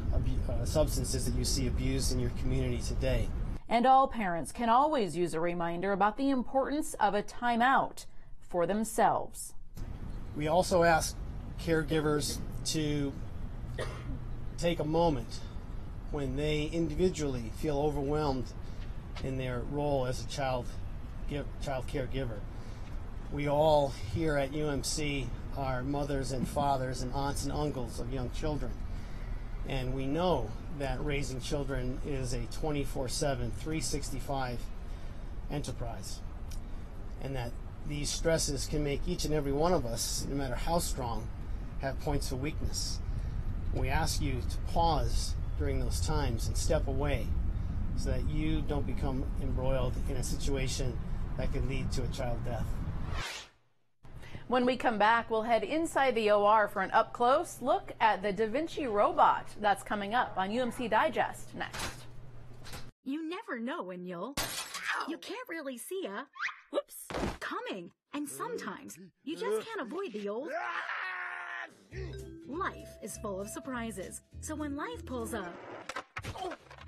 Speaker 9: substances that you see abused in your community today.
Speaker 26: And all parents can always use a reminder about the importance of a timeout for themselves.
Speaker 9: We also ask caregivers to take a moment when they individually feel overwhelmed in their role as a child caregiver. We all here at UMC are mothers and fathers and aunts and uncles of young children. And we know that raising children is a 24/7, 365 enterprise. And that these stresses can make each and every one of us, no matter how strong, have points of weakness. We ask you to pause during those times and step away so that you don't become embroiled in a situation that could lead to a child death.
Speaker 26: When we come back, we'll head inside the OR for an up-close look at the Da Vinci robot. That's coming up on UMC Digest next.
Speaker 13: You never know when you can't really see whoops, coming. And sometimes you just can't avoid the old. Life is full of surprises. So when life pulls up,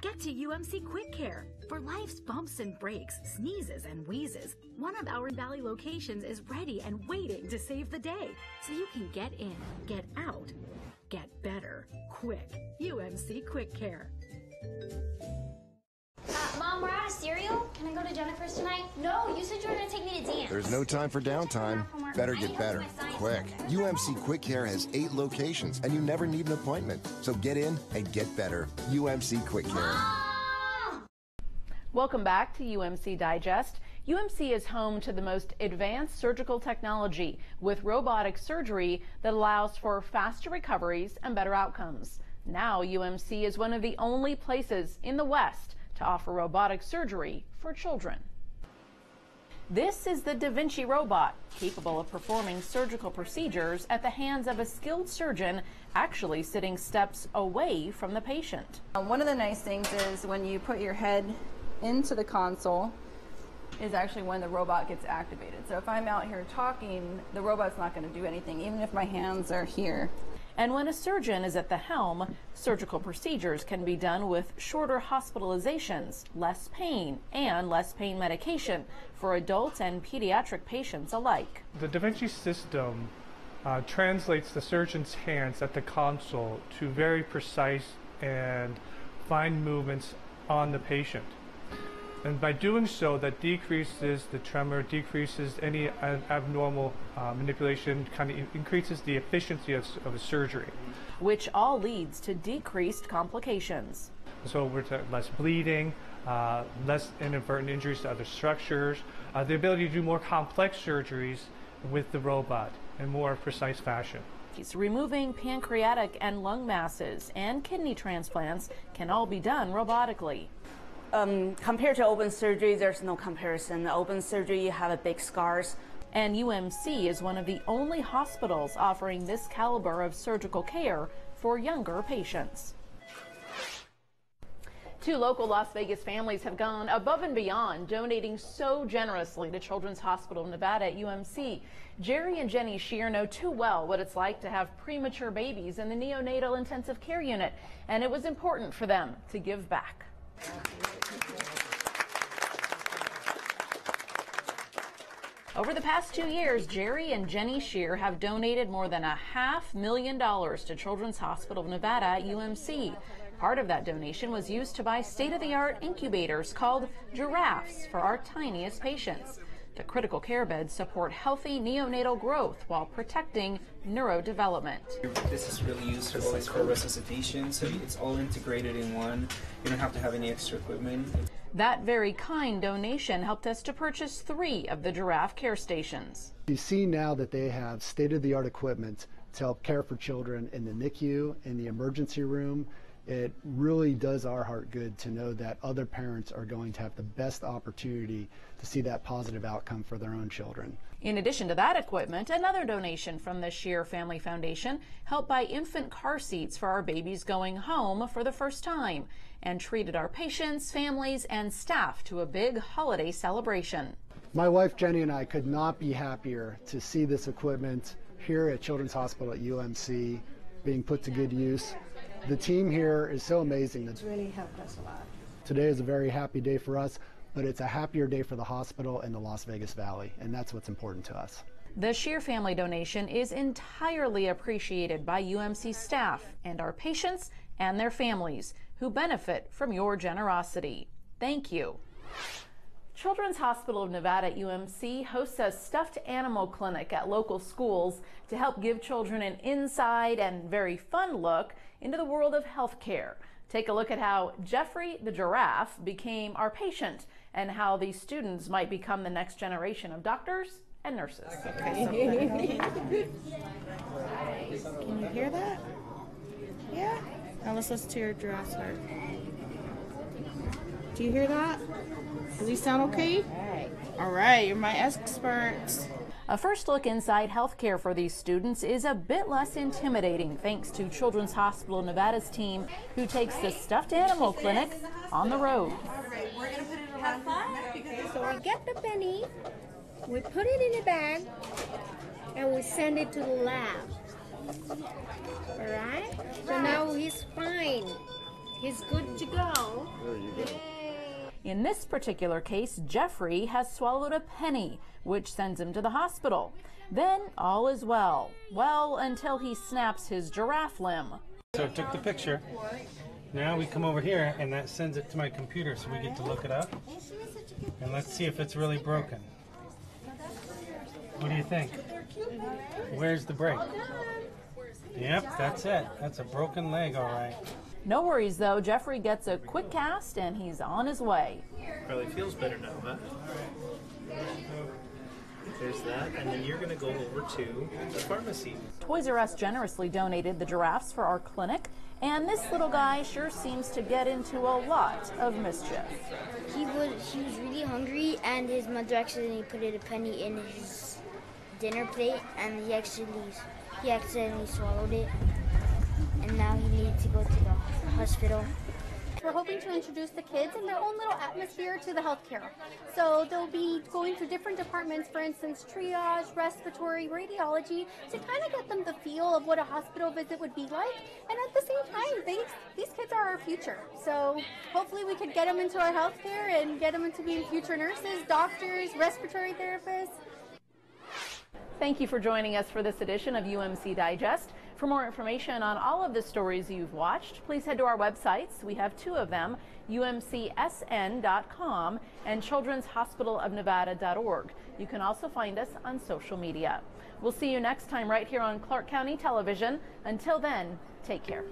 Speaker 13: get to UMC Quick Care. For life's bumps and breaks, sneezes and wheezes, one of our Valley locations is ready and waiting to save the day. So you can get in, get out, get better, quick. UMC Quick Care.
Speaker 16: Mom, we're out of cereal. Can I go to Jennifer's tonight? No, you said you were going to take me to dance.
Speaker 4: There's no time for downtime. Better get better, quick. UMC Quick Care has 8 locations, and you never need an appointment. So get in and get better. UMC Quick Care.
Speaker 26: Welcome back to UMC Digest. UMC is home to the most advanced surgical technology with robotic surgery that allows for faster recoveries and better outcomes. Now UMC is one of the only places in the West to offer robotic surgery for children. This is the Da Vinci robot, capable of performing surgical procedures at the hands of a skilled surgeon, actually sitting steps away from the patient.
Speaker 17: One of the nice things is when you put your head into the console is actually when the robot gets activated. So if I'm out here talking, the robot's not going to do anything, even if my hands are here.
Speaker 26: And when a surgeon is at the helm, surgical procedures can be done with shorter hospitalizations, less pain, and less pain medication for adult and pediatric patients alike.
Speaker 18: The Da Vinci system translates the surgeon's hands at the console to very precise and fine movements on the patient. And by doing so, that decreases the tremor, decreases any abnormal manipulation, kind of increases the efficiency of a surgery.
Speaker 26: Which all leads to decreased complications.
Speaker 18: So we're less bleeding, less inadvertent injuries to other structures, the ability to do more complex surgeries with the robot in more precise fashion.
Speaker 26: Removing pancreatic and lung masses and kidney transplants can all be done robotically.
Speaker 7: Compared to open surgery, there's no comparison. Open surgery, you have big scars.
Speaker 26: And UMC is one of the only hospitals offering this caliber of surgical care for younger patients. 2 local Las Vegas families have gone above and beyond, donating so generously to Children's Hospital of Nevada at UMC. Jerry and Jenny Shear know too well what it's like to have premature babies in the neonatal intensive care unit, and it was important for them to give back. Over the past 2 years, Jerry and Jenny Shear have donated more than $500,000 to Children's Hospital of Nevada at UMC. Part of that donation was used to buy state-of-the-art incubators called giraffes for our tiniest patients. The critical care beds support healthy neonatal growth while protecting neurodevelopment.
Speaker 10: This is really useful for resuscitation, so it's all integrated in one. You don't have to have any extra equipment.
Speaker 26: That very kind donation helped us to purchase 3 of the giraffe care stations.
Speaker 11: You see now that they have state-of-the-art equipment to help care for children in the NICU, in the emergency room. It really does our heart good to know that other parents are going to have the best opportunity to see that positive outcome for their own children.
Speaker 26: In addition to that equipment, another donation from the Shear Family Foundation helped buy infant car seats for our babies going home for the first time and treated our patients, families, and staff to a big holiday celebration.
Speaker 11: My wife Jenny and I could not be happier to see this equipment here at Children's Hospital at UMC being put to good use. The team here is so amazing.
Speaker 12: It's really helped us a lot.
Speaker 11: Today is a very happy day for us, but it's a happier day for the hospital and the Las Vegas Valley, and that's what's important to us.
Speaker 26: The Shear family donation is entirely appreciated by UMC staff and our patients and their families who benefit from your generosity. Thank you. Children's Hospital of Nevada at UMC hosts a stuffed animal clinic at local schools to help give children an inside and very fun look into the world of healthcare. Take a look at how Jeffrey the giraffe became our patient and how these students might become the next generation of doctors and nurses.
Speaker 12: Can you hear that? Yeah? Now let's listen to your giraffe's heart. Do you hear that? Does he sound okay? All right, you're my expert.
Speaker 26: A first look inside healthcare for these students is a bit less intimidating thanks to Children's Hospital of Nevada's team who takes the stuffed animal clinic on the road.
Speaker 19: So we get the penny, we put it in a bag, and we send it to the lab. Alright? So now he's fine. He's good to go.
Speaker 26: In this particular case, Jeffrey has swallowed a penny, which sends him to the hospital. Then all is well. Well, until he snaps his giraffe limb.
Speaker 21: So I took the picture. Now we come over here and that sends it to my computer so we get to look it up. And let's see if it's really broken. What do you think? Where's the break? Yep, that's it. That's a broken leg, all right.
Speaker 26: No worries though, Jeffrey gets a quick cast and he's on his way.
Speaker 21: Probably feels better now, huh? There's that, and then you're going to go over to the pharmacy.
Speaker 26: Toys R Us generously donated the giraffes for our clinic, and this little guy sure seems to get into a lot of mischief.
Speaker 19: He was really hungry, and his mother accidentally put a penny in his dinner plate, and he accidentally swallowed it, and now he needs to go to the hospital.
Speaker 22: We're hoping to introduce the kids in their own little atmosphere to the healthcare. So they'll be going through different departments, for instance, triage, respiratory, radiology, to kind of get them the feel of what a hospital visit would be like. And at the same time, these kids are our future. So hopefully we could get them into our healthcare and get them into being future nurses, doctors, respiratory therapists.
Speaker 26: Thank you for joining us for this edition of UMC Digest. For more information on all of the stories you've watched, please head to our websites. We have 2 of them, umcsn.com and childrenshospitalofnevada.org. You can also find us on social media. We'll see you next time right here on Clark County Television. Until then, take care.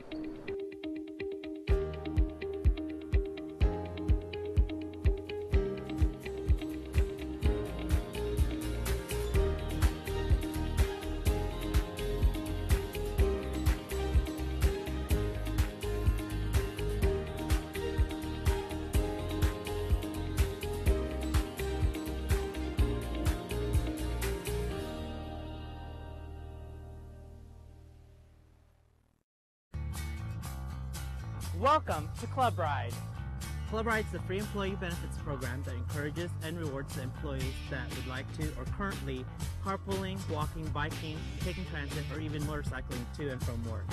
Speaker 1: Welcome to Club Ride. Club Ride is a free employee benefits program that encourages and rewards the employees that would like to or currently carpooling, walking, biking, taking transit, or even motorcycling to and from work.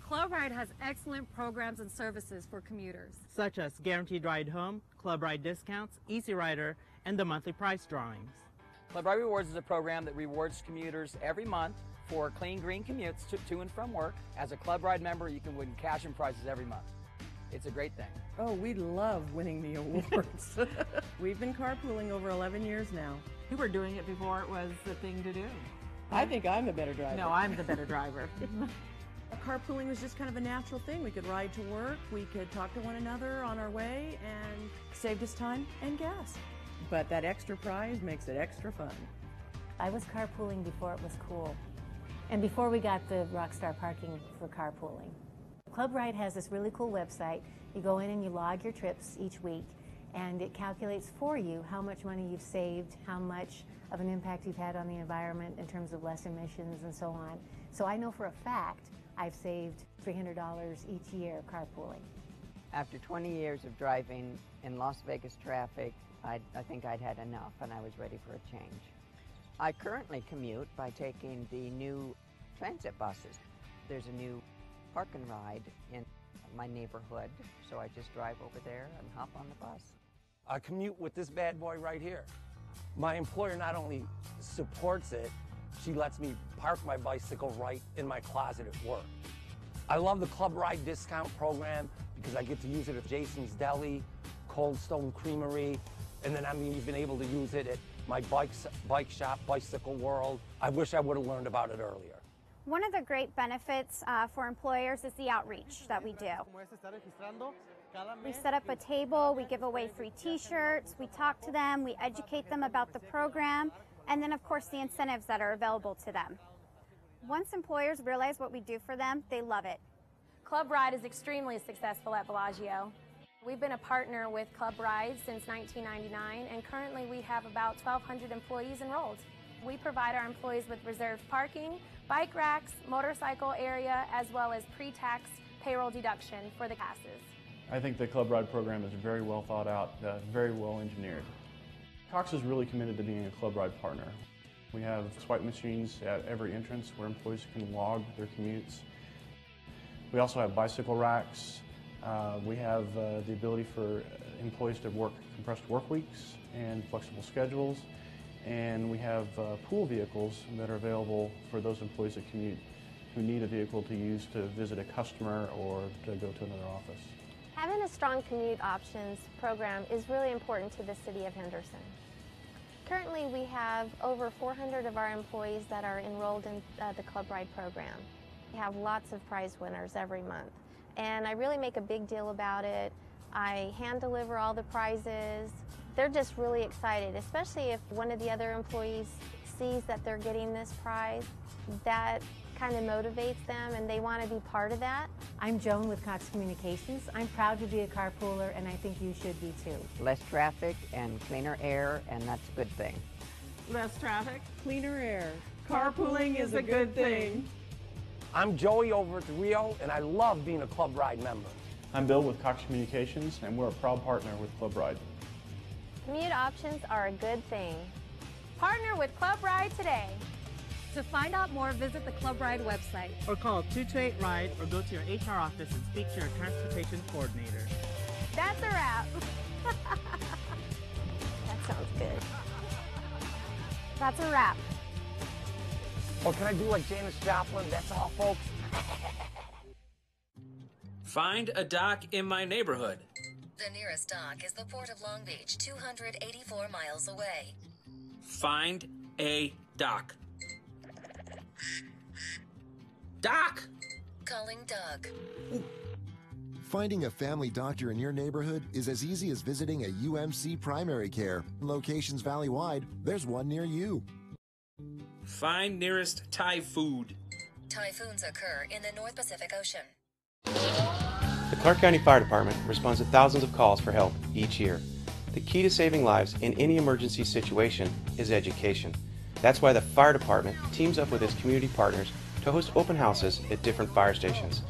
Speaker 2: Club Ride has excellent programs and services for commuters,
Speaker 1: Such as guaranteed ride home, Club Ride discounts, Easy Rider, and the monthly price drawings.
Speaker 3: Club Ride Rewards is a program that rewards commuters every month for clean green commutes to and from work. As a Club Ride member, you can win cash and prizes every month. It's a great thing.
Speaker 20: Oh, we love winning the awards. We've been carpooling over 11 years now.
Speaker 23: We were doing it before it was the thing to do.
Speaker 20: I think I'm the better driver.
Speaker 23: No, I'm the better driver.
Speaker 20: Carpooling was just kind of a natural thing. We could ride to work, we could talk to one another on our way, and saved us time and gas. But that extra prize makes it extra fun.
Speaker 25: I was carpooling before it was cool. And before we got the Rockstar parking for carpooling. Club Ride has this really cool website. You go in and you log your trips each week, and it calculates for you how much money you've saved, how much of an impact you've had on the environment in terms of less emissions and so on. So I know for a fact I've saved $300 each year carpooling.
Speaker 27: After 20 years of driving in Las Vegas traffic, I think I'd had enough and I was ready for a change. I currently commute by taking the new transit buses. There's a new park and ride in my neighborhood, so I just drive over there and hop on the bus.
Speaker 28: I commute with this bad boy right here. My employer not only supports it, she lets me park my bicycle right in my closet at work. I love the Club Ride discount program because I get to use it at Jason's Deli, Cold Stone Creamery, and then I'm even able to use it at my bike shop, Bicycle World. I wish I would have learned about it earlier.
Speaker 22: One of the great benefits for employers is the outreach that we do. We set up a table, we give away free t-shirts, we talk to them, we educate them about the program, and then of course the incentives that are available to them. Once employers realize what we do for them, they love it.
Speaker 2: Club Ride is extremely successful at Bellagio. We've been a partner with Club Ride since 1999, and currently we have about 1,200 employees enrolled. We provide our employees with reserved parking, bike racks, motorcycle area, as well as pre-tax payroll deduction for the passes.
Speaker 29: I think the Club Ride program is very well thought out, very well engineered. Cox is really committed to being a Club Ride partner. We have swipe machines at every entrance where employees can log their commutes. We also have bicycle racks. We have the ability for employees to work compressed work weeks and flexible schedules. And we have pool vehicles that are available for those employees that commute who need a vehicle to use to visit a customer or to go to another office.
Speaker 2: Having a strong commute options program is really important to the city of Henderson. Currently, we have over 400 of our employees that are enrolled in the Club Ride program. We have lots of prize winners every month, and I really make a big deal about it. I hand deliver all the prizes. They're just really excited, especially if one of the other employees sees that they're getting this prize. That kind of motivates them and they want to be part of that.
Speaker 25: I'm Joan with Cox Communications. I'm proud to be a carpooler, and I think you should be too.
Speaker 27: Less traffic and cleaner air, and that's a good thing.
Speaker 20: Less traffic, cleaner air. Carpooling is a good thing.
Speaker 28: I'm Joey over at the Rio, and I love being a Club Ride member.
Speaker 29: I'm Bill with Cox Communications, and we're a proud partner with Club Ride.
Speaker 2: Commute options are a good thing. Partner with Club Ride today. To find out more, visit the Club Ride website.
Speaker 1: Or call 228-RIDE or go to your HR office and speak to your transportation coordinator.
Speaker 2: That's a wrap. That sounds good. That's a wrap.
Speaker 28: Or can I do like Janis Joplin? That's all, folks.
Speaker 5: Find a dock in my neighborhood.
Speaker 6: The nearest dock is the Port of Long Beach, 284 miles away.
Speaker 5: Find a dock. Doc!
Speaker 6: Calling Doug.
Speaker 4: Finding a family doctor in your neighborhood is as easy as visiting a UMC primary care. Locations valley-wide, there's one near you.
Speaker 5: Find nearest Thai food.
Speaker 6: Typhoons occur in the North Pacific Ocean.
Speaker 8: The Clark County Fire Department responds to thousands of calls for help each year. The key to saving lives in any emergency situation is education. That's why the Fire Department teams up with its community partners to host open houses at different fire stations.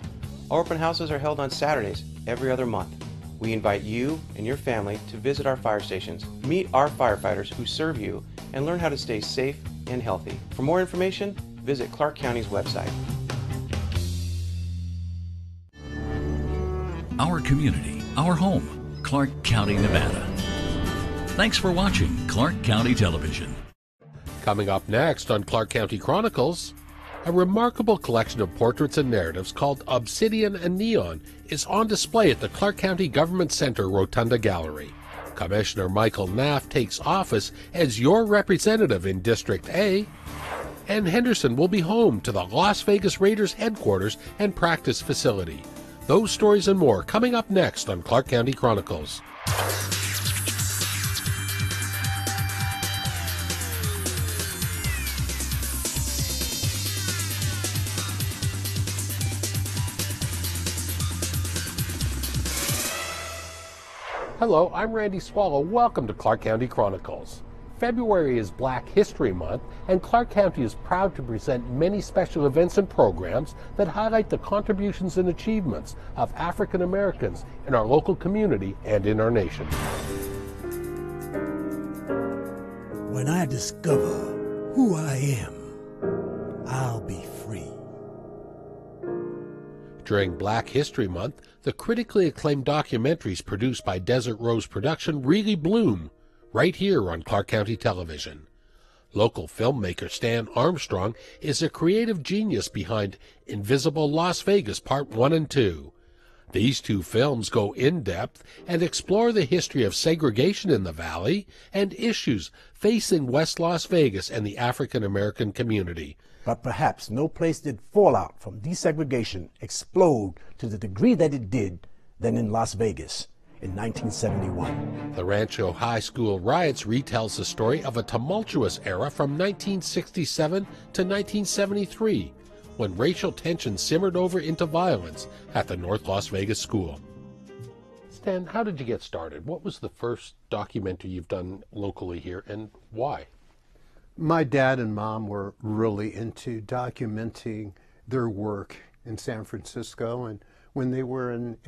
Speaker 8: Our open houses are held on Saturdays every other month. We invite you and your family to visit our fire stations, meet our firefighters who serve you, and learn how to stay safe and healthy. For more information, visit Clark County's website.
Speaker 9: Our community, our home, Clark County, Nevada. Thanks for watching Clark County Television.
Speaker 13: Coming up next on Clark County Chronicles, a remarkable collection of portraits and narratives called Obsidian and Neon is on display at the Clark County Government Center Rotunda Gallery. Commissioner Michael Knaff takes office as your representative in District A, and Henderson will be home to the Las Vegas Raiders headquarters and practice facility. Those stories and more coming up next on Clark County Chronicles. Hello, I'm Randy Swallow. Welcome to Clark County Chronicles. February is Black History Month, and Clark County is proud to present many special events and programs that highlight the contributions and achievements of African Americans in our local community and in our nation.
Speaker 14: When I discover who I am, I'll be free.
Speaker 13: During Black History Month, the critically acclaimed documentaries produced by Desert Rose Production really bloom right here on Clark County Television. Local filmmaker Stan Armstrong is a creative genius behind Invisible Las Vegas Part 1 and 2. These two films go in-depth and explore the history of segregation in the Valley and issues facing West Las Vegas and the African American community.
Speaker 14: But perhaps no place did fallout from desegregation explode to the degree that it did than in Las Vegas in 1971.
Speaker 13: The Rancho High School riots retells the story of a tumultuous era from 1967 to 1973, when racial tension simmered over into violence at the North Las Vegas school. Stan, how did you get started? What was the first documentary you've done locally here, and why?
Speaker 15: My dad and mom were really into documenting their work in San Francisco and when they were in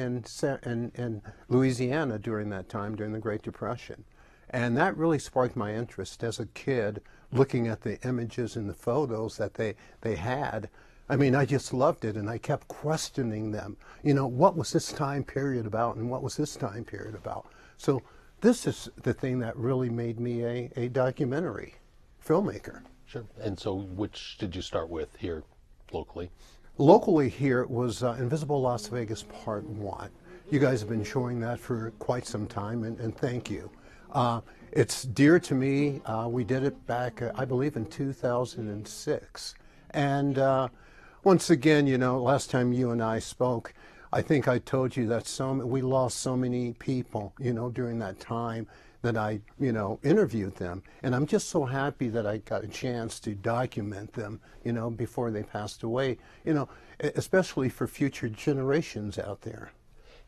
Speaker 15: Louisiana during that time, during the Great Depression. And that really sparked my interest as a kid, looking at the images and the photos that they had. I mean, I just loved it, and I kept questioning them. You know, what was this time period about, and what was this time period about? So this is the thing that really made me a documentary filmmaker.
Speaker 13: Sure. And so which did you start with here locally?
Speaker 15: Locally here it was Invisible Las Vegas Part 1. You guys have been showing that for quite some time, and thank you. It's dear to me. We did it back, I believe, in 2006. And once again, you know, last time you and I spoke, I think I told you that we lost so many people, you know, during that time that I, you know, interviewed them. And I'm just so happy that I got a chance to document them, you know, before they passed away, you know, especially for future generations out there.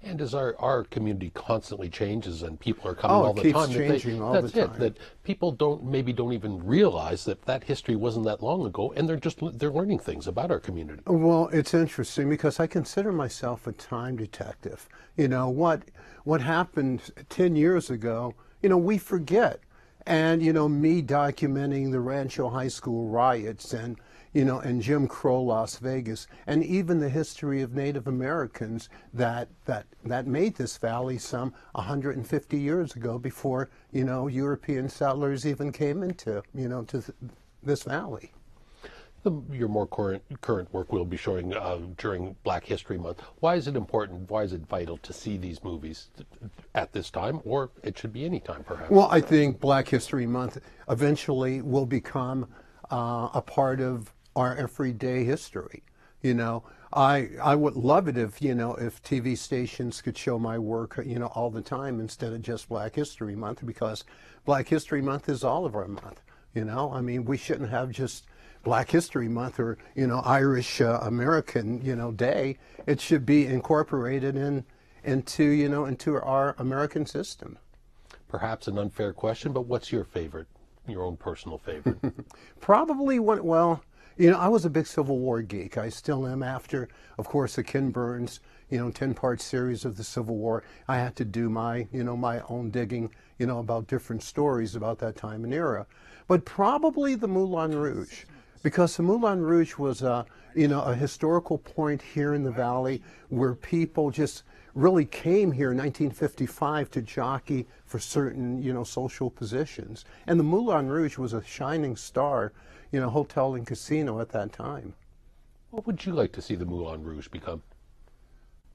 Speaker 13: And as our community constantly changes and people are coming all the time,
Speaker 15: it keeps changing all the time.
Speaker 13: That's it, that people don't even realize that history wasn't that long ago, and they're learning things about our community.
Speaker 15: Well, it's interesting because I consider myself a time detective. You know, what happened 10 years ago, you know, we forget. And, you know, me documenting the Rancho High School riots and, you know, and Jim Crow Las Vegas, and even the history of Native Americans that made this valley some 150 years ago before, you know, European settlers even came into, you know, to this valley.
Speaker 13: Your more current work we'll be showing during Black History Month. Why is it important? Why is it vital to see these movies at this time, or it should be any time, perhaps?
Speaker 15: Well, I think Black History Month eventually will become a part of our everyday history. You know, I would love it if, you know, if TV stations could show my work, you know, all the time instead of just Black History Month, because Black History Month is all of our month. You know, I mean, we shouldn't have just Black History Month or, you know, Irish American, you know, Day. It should be incorporated into, you know, into our American system.
Speaker 13: Perhaps an unfair question, but what's your favorite, your own personal favorite?
Speaker 15: Probably one, well, you know, I was a big Civil War geek. I still am after, of course, the Ken Burns, you know, 10-part series of the Civil War. I had to do my, you know, my own digging, you know, about different stories about that time and era. But probably the Moulin Rouge, because the Moulin Rouge was, you know, a historical point here in the valley where people just really came here in 1955 to jockey for certain, you know, social positions. And the Moulin Rouge was a shining star, you know, hotel and casino at that time.
Speaker 13: What would you like to see the Moulin Rouge become?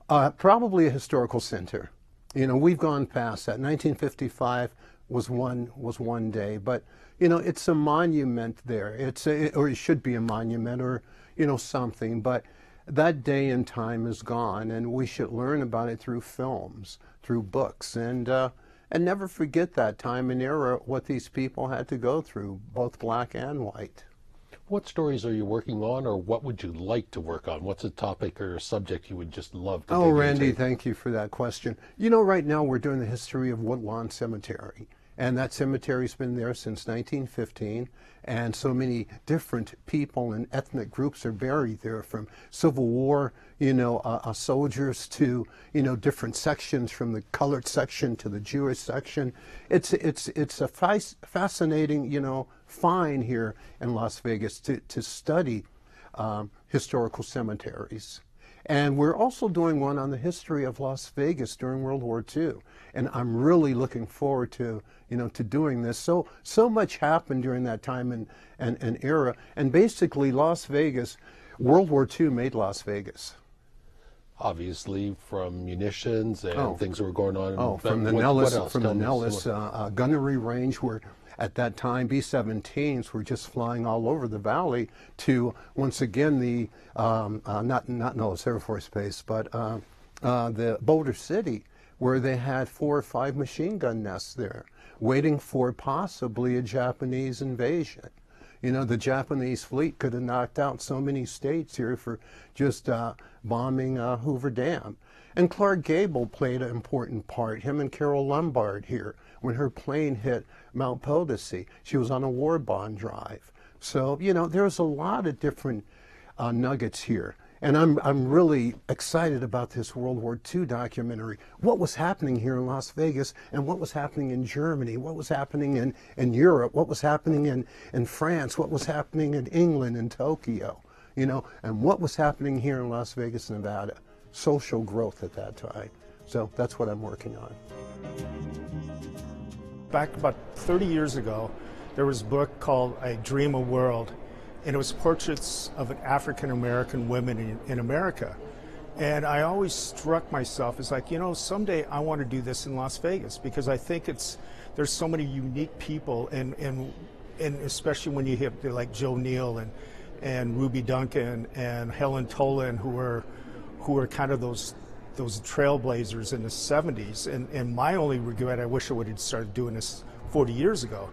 Speaker 15: Probably a historical center. You know, we've gone past that. 1955 was one day, but you know, it's a monument there. Or it should be a monument, or you know, something. But that day and time is gone, and we should learn about it through films, through books, and never forget that time and era, what these people had to go through, both black and white.
Speaker 13: What stories are you working on, or what would you like to work on? What's a topic or a subject you would just love to dig
Speaker 15: Oh, Randy,
Speaker 13: into?
Speaker 15: thank you for that question. You know, right now we're doing the history of Woodlawn Cemetery. And that cemetery's been there since 1915, and so many different people and ethnic groups are buried there, from Civil War, you know, soldiers to, you know, different sections, from the colored section to the Jewish section. It's a fascinating, you know, find here in Las Vegas to study historical cemeteries. And we're also doing one on the history of Las Vegas during World War II. And I'm really looking forward to, you know, to doing this. So much happened during that time and era. And basically Las Vegas, World War II made Las Vegas.
Speaker 13: Obviously, from munitions and things that were going on.
Speaker 15: From the Nellis gunnery range, where at that time B-17s were just flying all over the valley, to once again the not Nellis Air Force Base, but the Boulder City, where they had 4 or 5 machine gun nests there, waiting for possibly a Japanese invasion. You know, the Japanese fleet could have knocked out so many states here for just bombing Hoover Dam. And Clark Gable played an important part, him and Carol Lombard here, when her plane hit Mount Potosi. She was on a war bond drive. So, you know, there's a lot of different nuggets here. And I'm really excited about this World War II documentary. What was happening here in Las Vegas, and what was happening in Germany, what was happening in Europe, what was happening in France, what was happening in England and Tokyo, you know, and what was happening here in Las Vegas, Nevada. Social growth at that time. So that's what I'm working on.
Speaker 7: Back about 30 years ago, there was a book called I Dream a World, and it was portraits of African-American women in America. And I always struck myself as like, you know, someday I want to do this in Las Vegas, because I think there's so many unique people, and especially when you hit like Joe Neal and Ruby Duncan and Helen Tolan, who were kind of those trailblazers in the 70s. And my only regret, I wish I would have started doing this 40 years ago.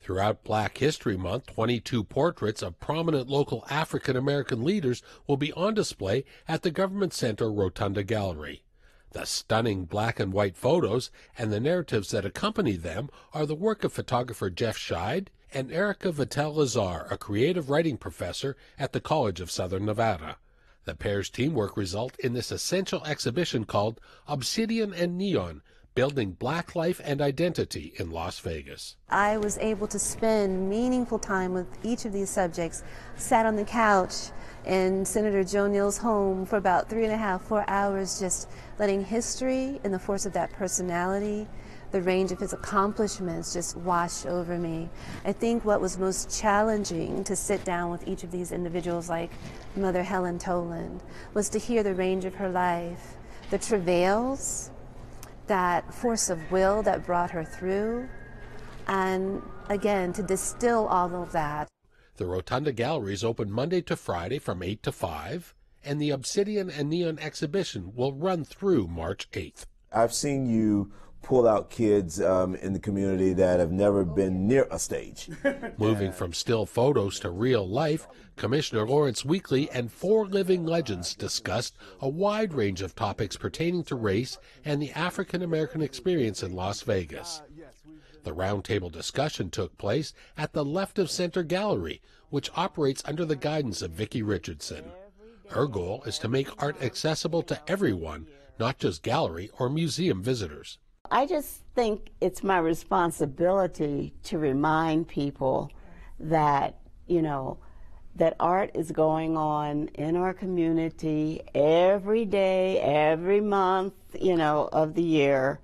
Speaker 13: Throughout Black History Month, 22 portraits of prominent local African-American leaders will be on display at the Government Center Rotunda Gallery. The stunning black and white photos and the narratives that accompany them are the work of photographer Jeff Scheid and Erica Vitale-Lazar, a creative writing professor at the College of Southern Nevada. The pair's teamwork result in this essential exhibition called Obsidian and Neon, Building Black Life and Identity in Las Vegas.
Speaker 10: I was able to spend meaningful time with each of these subjects, sat on the couch in Senator Joe Neal's home for about 3.5 to 4 hours, just letting history and the force of that personality the range of his accomplishments just washed over me. I think what was most challenging to sit down with each of these individuals, like Mother Helen Toland, was to hear the range of her life, the travails, that force of will that brought her through, and again, to distill all of that.
Speaker 13: The Rotunda Gallery is open Monday to Friday from 8 to 5, and the Obsidian and Neon exhibition will run through March 8th.
Speaker 11: I've seen you pull out kids in the community that have never been near a stage.
Speaker 13: Moving from still photos to real life, Commissioner Lawrence Weekly and 4 living legends discussed a wide range of topics pertaining to race and the African American experience in Las Vegas. The roundtable discussion took place at the Left of Center Gallery, which operates under the guidance of Vicki Richardson. Her goal is to make art accessible to everyone, not just gallery or museum visitors.
Speaker 12: I just think it's my responsibility to remind people that, that art is going on in our community every day, every month, of the year,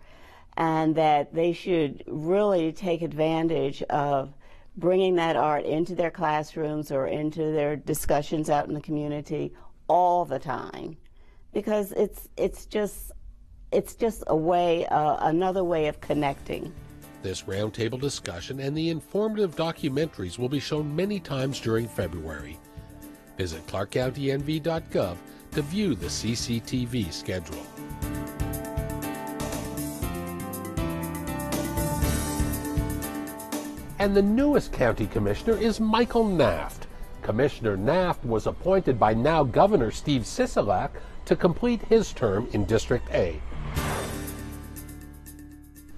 Speaker 12: and that they should really take advantage of bringing that art into their classrooms or into their discussions out in the community all the time, because it's just a way, another way of connecting.
Speaker 13: This roundtable discussion and the informative documentaries will be shown many times during February. Visit ClarkCountyNV.gov to view the CCTV schedule. And the newest county commissioner is Michael Naft. Commissioner Naft was appointed by now Governor Steve Sisolak to complete his term in District A.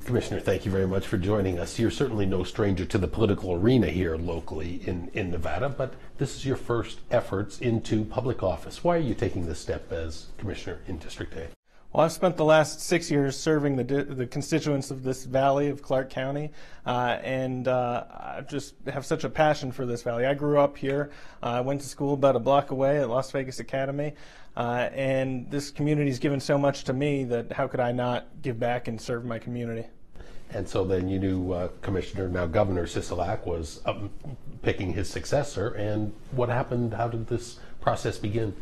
Speaker 13: Commissioner, thank you very much for joining us. You're certainly no stranger to the political arena here locally in Nevada, but this is your first efforts into public office. Why are you taking this step as commissioner in District A?
Speaker 16: Well, I've spent the last 6 years serving the constituents of this valley of Clark County, and I just have such a passion for this valley. I grew up here. I went to school about a block away at Las Vegas Academy, and this community has given so much to me that how could I not give back and serve my community?
Speaker 13: And so then you knew Commissioner, now Governor Sisolak, was picking his successor. And what happened? How did this process begin?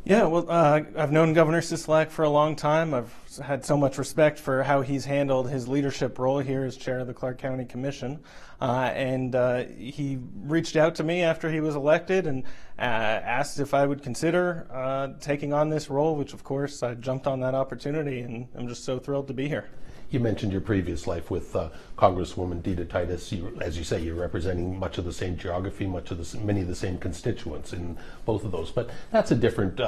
Speaker 16: Yeah, well, I've known Governor Sisolak for a long time. I've had so much respect for how he's handled his leadership role here as chair of the Clark County Commission. And he reached out to me after he was elected and asked if I would consider taking on this role, which of course I jumped on that opportunity, and I'm just so thrilled to be here.
Speaker 13: You mentioned your previous life with Congresswoman Dita Titus. As you say, you're representing much of the same geography, many of the same constituents in both of those. But that's a different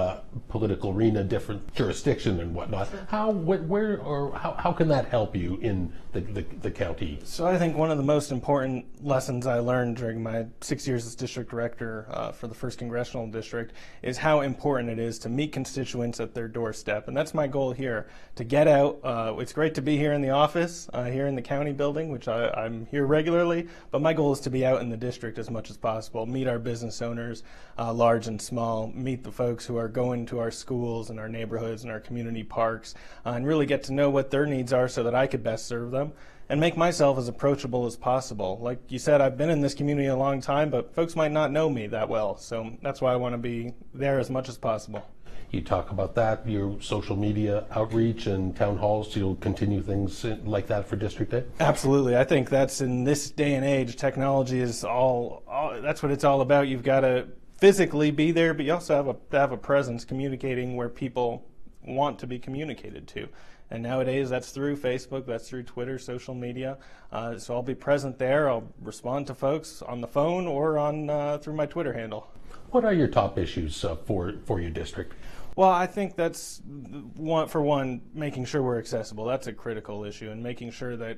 Speaker 13: political arena, different jurisdiction and whatnot. How can that help you in the county?
Speaker 16: So I think one of the most important lessons I learned during my 6 years as district director for the 1st Congressional District is how important it is to meet constituents at their doorstep. And that's my goal here, to get out. It's great to be here in the office, here in the county building, which I'm here regularly, but my goal is to be out in the district as much as possible, meet our business owners, large and small, meet the folks who are going to our schools and our neighborhoods and our community parks, and really get to know what their needs are so that I could best serve them and make myself as approachable as possible. Like you said, I've been in this community a long time, but folks might not know me that well, so that's why I want to be there as much as possible.
Speaker 13: You talk about that, your social media outreach and town halls. You'll continue things like that for District A?
Speaker 16: Absolutely. I think that's, in this day and age, technology is all that's what it's all about. You've got to physically be there, but you also have a presence communicating where people want to be communicated to. And nowadays that's through Facebook, that's through Twitter, social media. So I'll be present there. I'll respond to folks on the phone or on through my Twitter handle.
Speaker 13: What are your top issues for your district?
Speaker 16: Well, I think that's, for one, making sure we're accessible. That's a critical issue, and making sure that,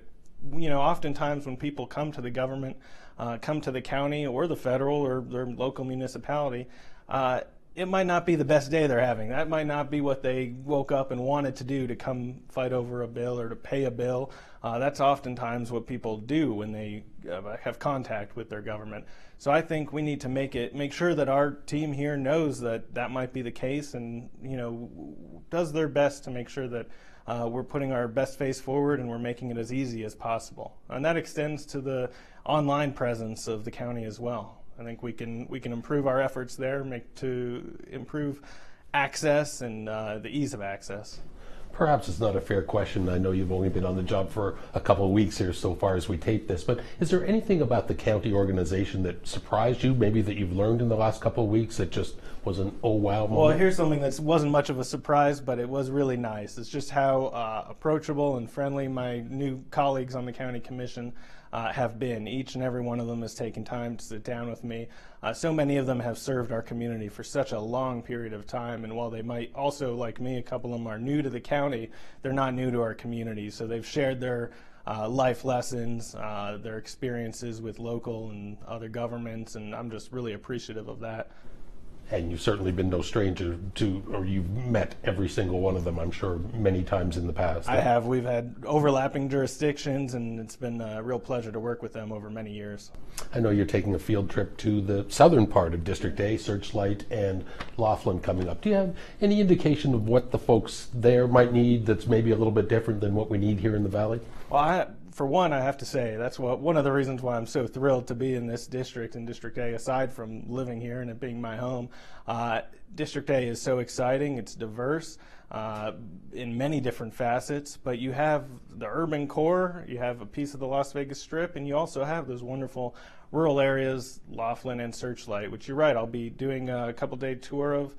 Speaker 16: oftentimes when people come to the government, come to the county or the federal or their local municipality, it might not be the best day they're having. That might not be what they woke up and wanted to do, to come fight over a bill or to pay a bill. That's oftentimes what people do when they have contact with their government. So I think we need to make sure that our team here knows that that might be the case, and does their best to make sure that we're putting our best face forward and we're making it as easy as possible. And that extends to the online presence of the county as well. I think we can improve our efforts there, improve access and the ease of access.
Speaker 13: Perhaps it's not a fair question. I know you've only been on the job for a couple of weeks here so far as we tape this, but is there anything about the county organization that surprised you, maybe that you've learned in the last couple of weeks that just was an oh wow moment?
Speaker 16: Well, here's something that wasn't much of a surprise, but it was really nice. It's just how approachable and friendly my new colleagues on the county commission have been. Each and every one of them has taken time to sit down with me. So many of them have served our community for such a long period of time, and while they might also, like me, a couple of them are new to the county, they're not new to our community. So they've shared their life lessons, their experiences with local and other governments, and I'm just really appreciative of that.
Speaker 13: And you've certainly been no stranger to, or you've met every single one of them, I'm sure, many times in the past.
Speaker 16: I have. We've had overlapping jurisdictions, and it's been a real pleasure to work with them over many years.
Speaker 13: I know you're taking a field trip to the southern part of District A, Searchlight and Laughlin coming up. Do you have any indication of what the folks there might need that's maybe a little bit different than what we need here in the Valley?
Speaker 16: Well, for one, I have to say that's one of the reasons why I'm so thrilled to be in this district, in District A, aside from living here and it being my home. District A is so exciting. It's diverse in many different facets, but you have the urban core, you have a piece of the Las Vegas Strip, and you also have those wonderful rural areas, Laughlin and Searchlight, which you're right, I'll be doing a couple-day tour of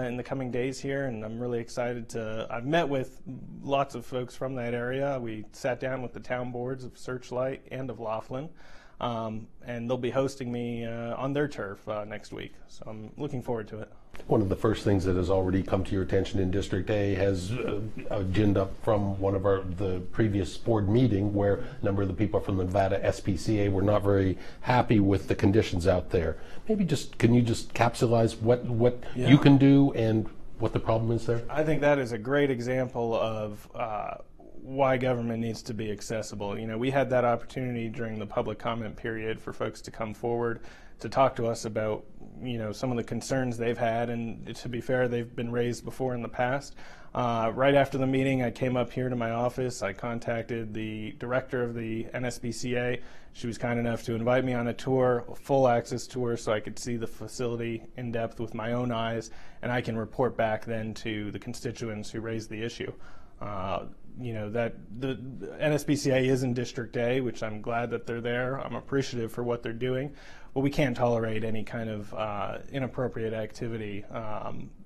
Speaker 16: in the coming days here, and I'm really excited I've met with lots of folks from that area. We sat down with the town boards of Searchlight and of Laughlin, and they'll be hosting me on their turf next week, so I'm looking forward to it.
Speaker 13: One of the first things that has already come to your attention in District A has ginned up from one of the previous board meeting where a number of the people from the Nevada SPCA were not very happy with the conditions out there. Maybe can you just capsulize what you can do and what the problem is there?
Speaker 16: I think that is a great example of why government needs to be accessible. You know, we had that opportunity during the public comment period for folks to come forward to talk to us about, you know, some of the concerns they've had, and to be fair, they've been raised before in the past. Right after the meeting, I came up here to my office. I contacted the director of the NSPCA. She was kind enough to invite me on a tour, a full access tour, so I could see the facility in depth with my own eyes, and I can report back then to the constituents who raised the issue. You know, that the NSPCA is in District A, which I'm glad that they're there. I'm appreciative for what they're doing, but we can't tolerate any kind of inappropriate activity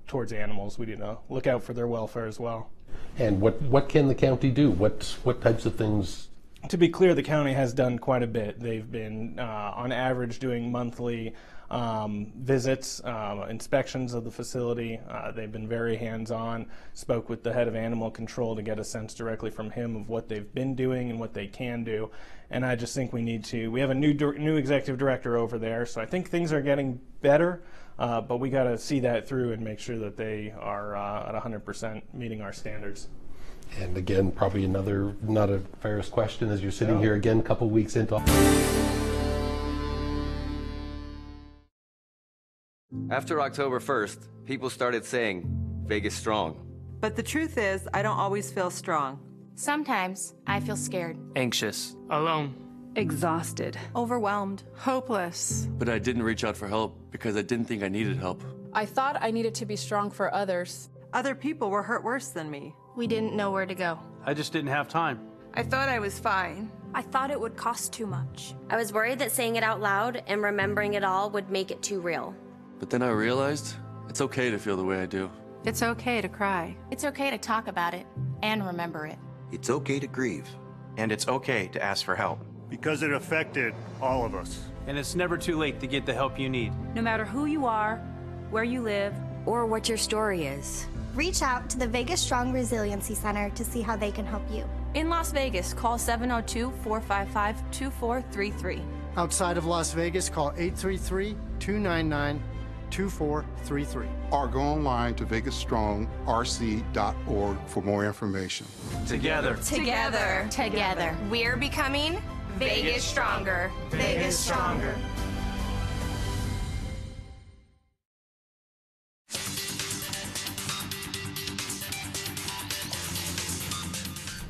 Speaker 16: towards animals. We need to look out for their welfare as well.
Speaker 13: And what can the county do? What types of things?
Speaker 16: To be clear, the county has done quite a bit. They've been, on average, doing monthly visits, inspections of the facility. They've been very hands-on, spoke with the head of animal control to get a sense directly from him of what they've been doing and what they can do. And I just think we have a new executive director over there, so I think things are getting better, but we got to see that through and make sure that they are at 100% meeting our standards.
Speaker 13: And again, probably not a fairest question as you're sitting here again a couple weeks into.
Speaker 3: After October 1st, people started saying, Vegas strong.
Speaker 17: But the truth is, I don't always feel strong.
Speaker 18: Sometimes I feel scared,
Speaker 5: anxious, alone,
Speaker 17: exhausted,
Speaker 18: overwhelmed, hopeless.
Speaker 19: But I didn't reach out for help because I didn't think I needed help.
Speaker 18: I thought I needed to be strong for others.
Speaker 17: Other people were hurt worse than me.
Speaker 18: We didn't know where to go.
Speaker 5: I just didn't have time.
Speaker 17: I thought I was fine.
Speaker 18: I thought it would cost too much.
Speaker 21: I was worried that saying it out loud and remembering it all would make it too real.
Speaker 19: But then I realized it's okay to feel the way I do.
Speaker 17: It's okay to cry.
Speaker 18: It's okay to talk about it and remember it.
Speaker 22: It's okay to grieve.
Speaker 8: And it's okay to ask for help.
Speaker 23: Because it affected all of us.
Speaker 5: And it's never too late to get the help you need.
Speaker 24: No matter who you are, where you live,
Speaker 21: or what your story is.
Speaker 26: Reach out to the Vegas Strong Resiliency Center to see how they can help you.
Speaker 24: In Las Vegas, call 702-455-2433.
Speaker 30: Outside of Las Vegas, call 833-299-2433.
Speaker 31: Or go online to vegasstrongrc.org for more information.
Speaker 5: Together.
Speaker 18: Together.
Speaker 26: Together.
Speaker 18: We're becoming Vegas Stronger.
Speaker 26: Vegas Stronger.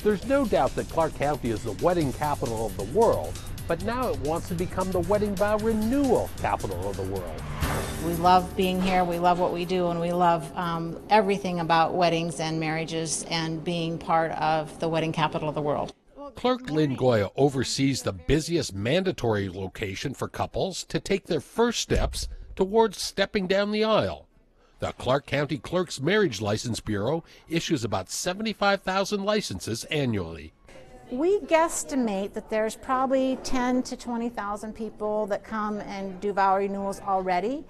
Speaker 13: There's no doubt that Clark County is the wedding capital of the world, but now it wants to become the wedding vow renewal capital of the world.
Speaker 1: We love being here, we love what we do, and we love everything about weddings and marriages and being part of the wedding capital of the world.
Speaker 13: Clerk Lynn Goya oversees the busiest mandatory location for couples to take their first steps towards stepping down the aisle. The Clark County Clerk's Marriage License Bureau issues about 75,000 licenses annually.
Speaker 1: We guesstimate that there's probably 10 to 20,000 people that come and do vow renewals already.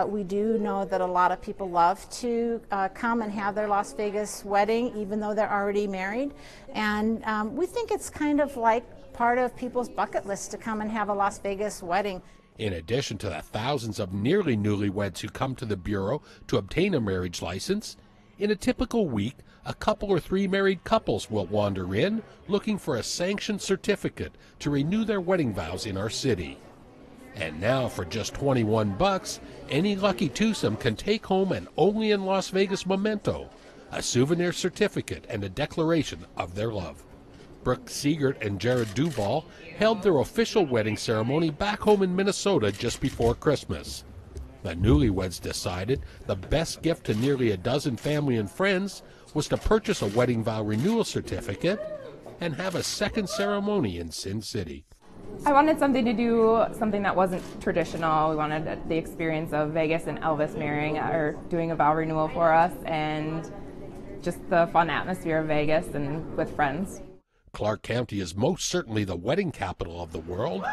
Speaker 1: We do know that a lot of people love to come and have their Las Vegas wedding even though they're already married. And we think it's kind of like part of people's bucket list to come and have a Las Vegas wedding.
Speaker 13: In addition to the thousands of nearly newlyweds who come to the Bureau to obtain a marriage license, in a typical week, a couple or three married couples will wander in looking for a sanctioned certificate to renew their wedding vows in our city. And now for just $21, any lucky twosome can take home an only in Las Vegas memento, a souvenir certificate and a declaration of their love. Brooke Siegert and Jared Duval held their official wedding ceremony back home in Minnesota just before Christmas. The newlyweds decided the best gift to nearly a dozen family and friends was to purchase a wedding vow renewal certificate and have a second ceremony in Sin City.
Speaker 2: I wanted something to do, something that wasn't traditional. We wanted the experience of Vegas and Elvis marrying or doing a vow renewal for us, and just the fun atmosphere of Vegas and with friends.
Speaker 13: Clark County is most certainly the wedding capital of the world,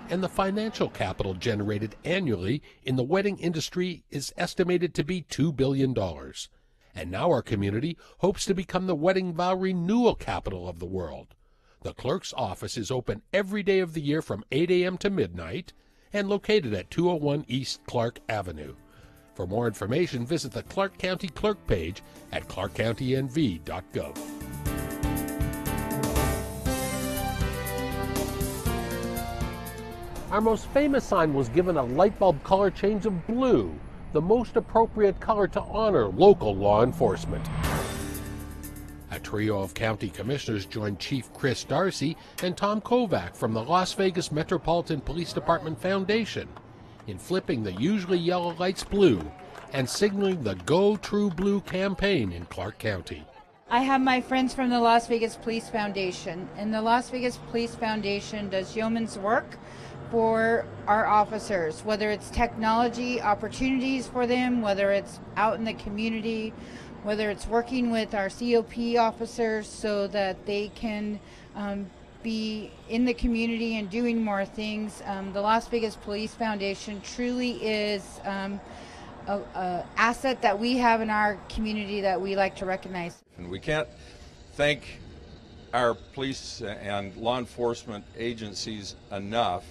Speaker 13: and the financial capital generated annually in the wedding industry is estimated to be $2 billion. And now our community hopes to become the wedding vow renewal capital of the world. The clerk's office is open every day of the year from 8 a.m. to midnight and located at 201 East Clark Avenue. For more information, visit the Clark County Clerk page at ClarkCountyNV.gov. Our most famous sign was given a light bulb color change of blue, the most appropriate color to honor local law enforcement. A trio of county commissioners joined Chief Chris Darcy and Tom Kovac from the Las Vegas Metropolitan Police Department Foundation in flipping the usually yellow lights blue and signaling the Go True Blue campaign in Clark County.
Speaker 1: I have my friends from the Las Vegas Police Foundation, and the Las Vegas Police Foundation does yeoman's work for our officers, whether it's technology opportunities for them, whether it's out in the community, whether it's working with our COP officers so that they can be in the community and doing more things. The Las Vegas Police Foundation truly is an asset that we have in our community that we like to recognize.
Speaker 4: And we can't thank our police and law enforcement agencies enough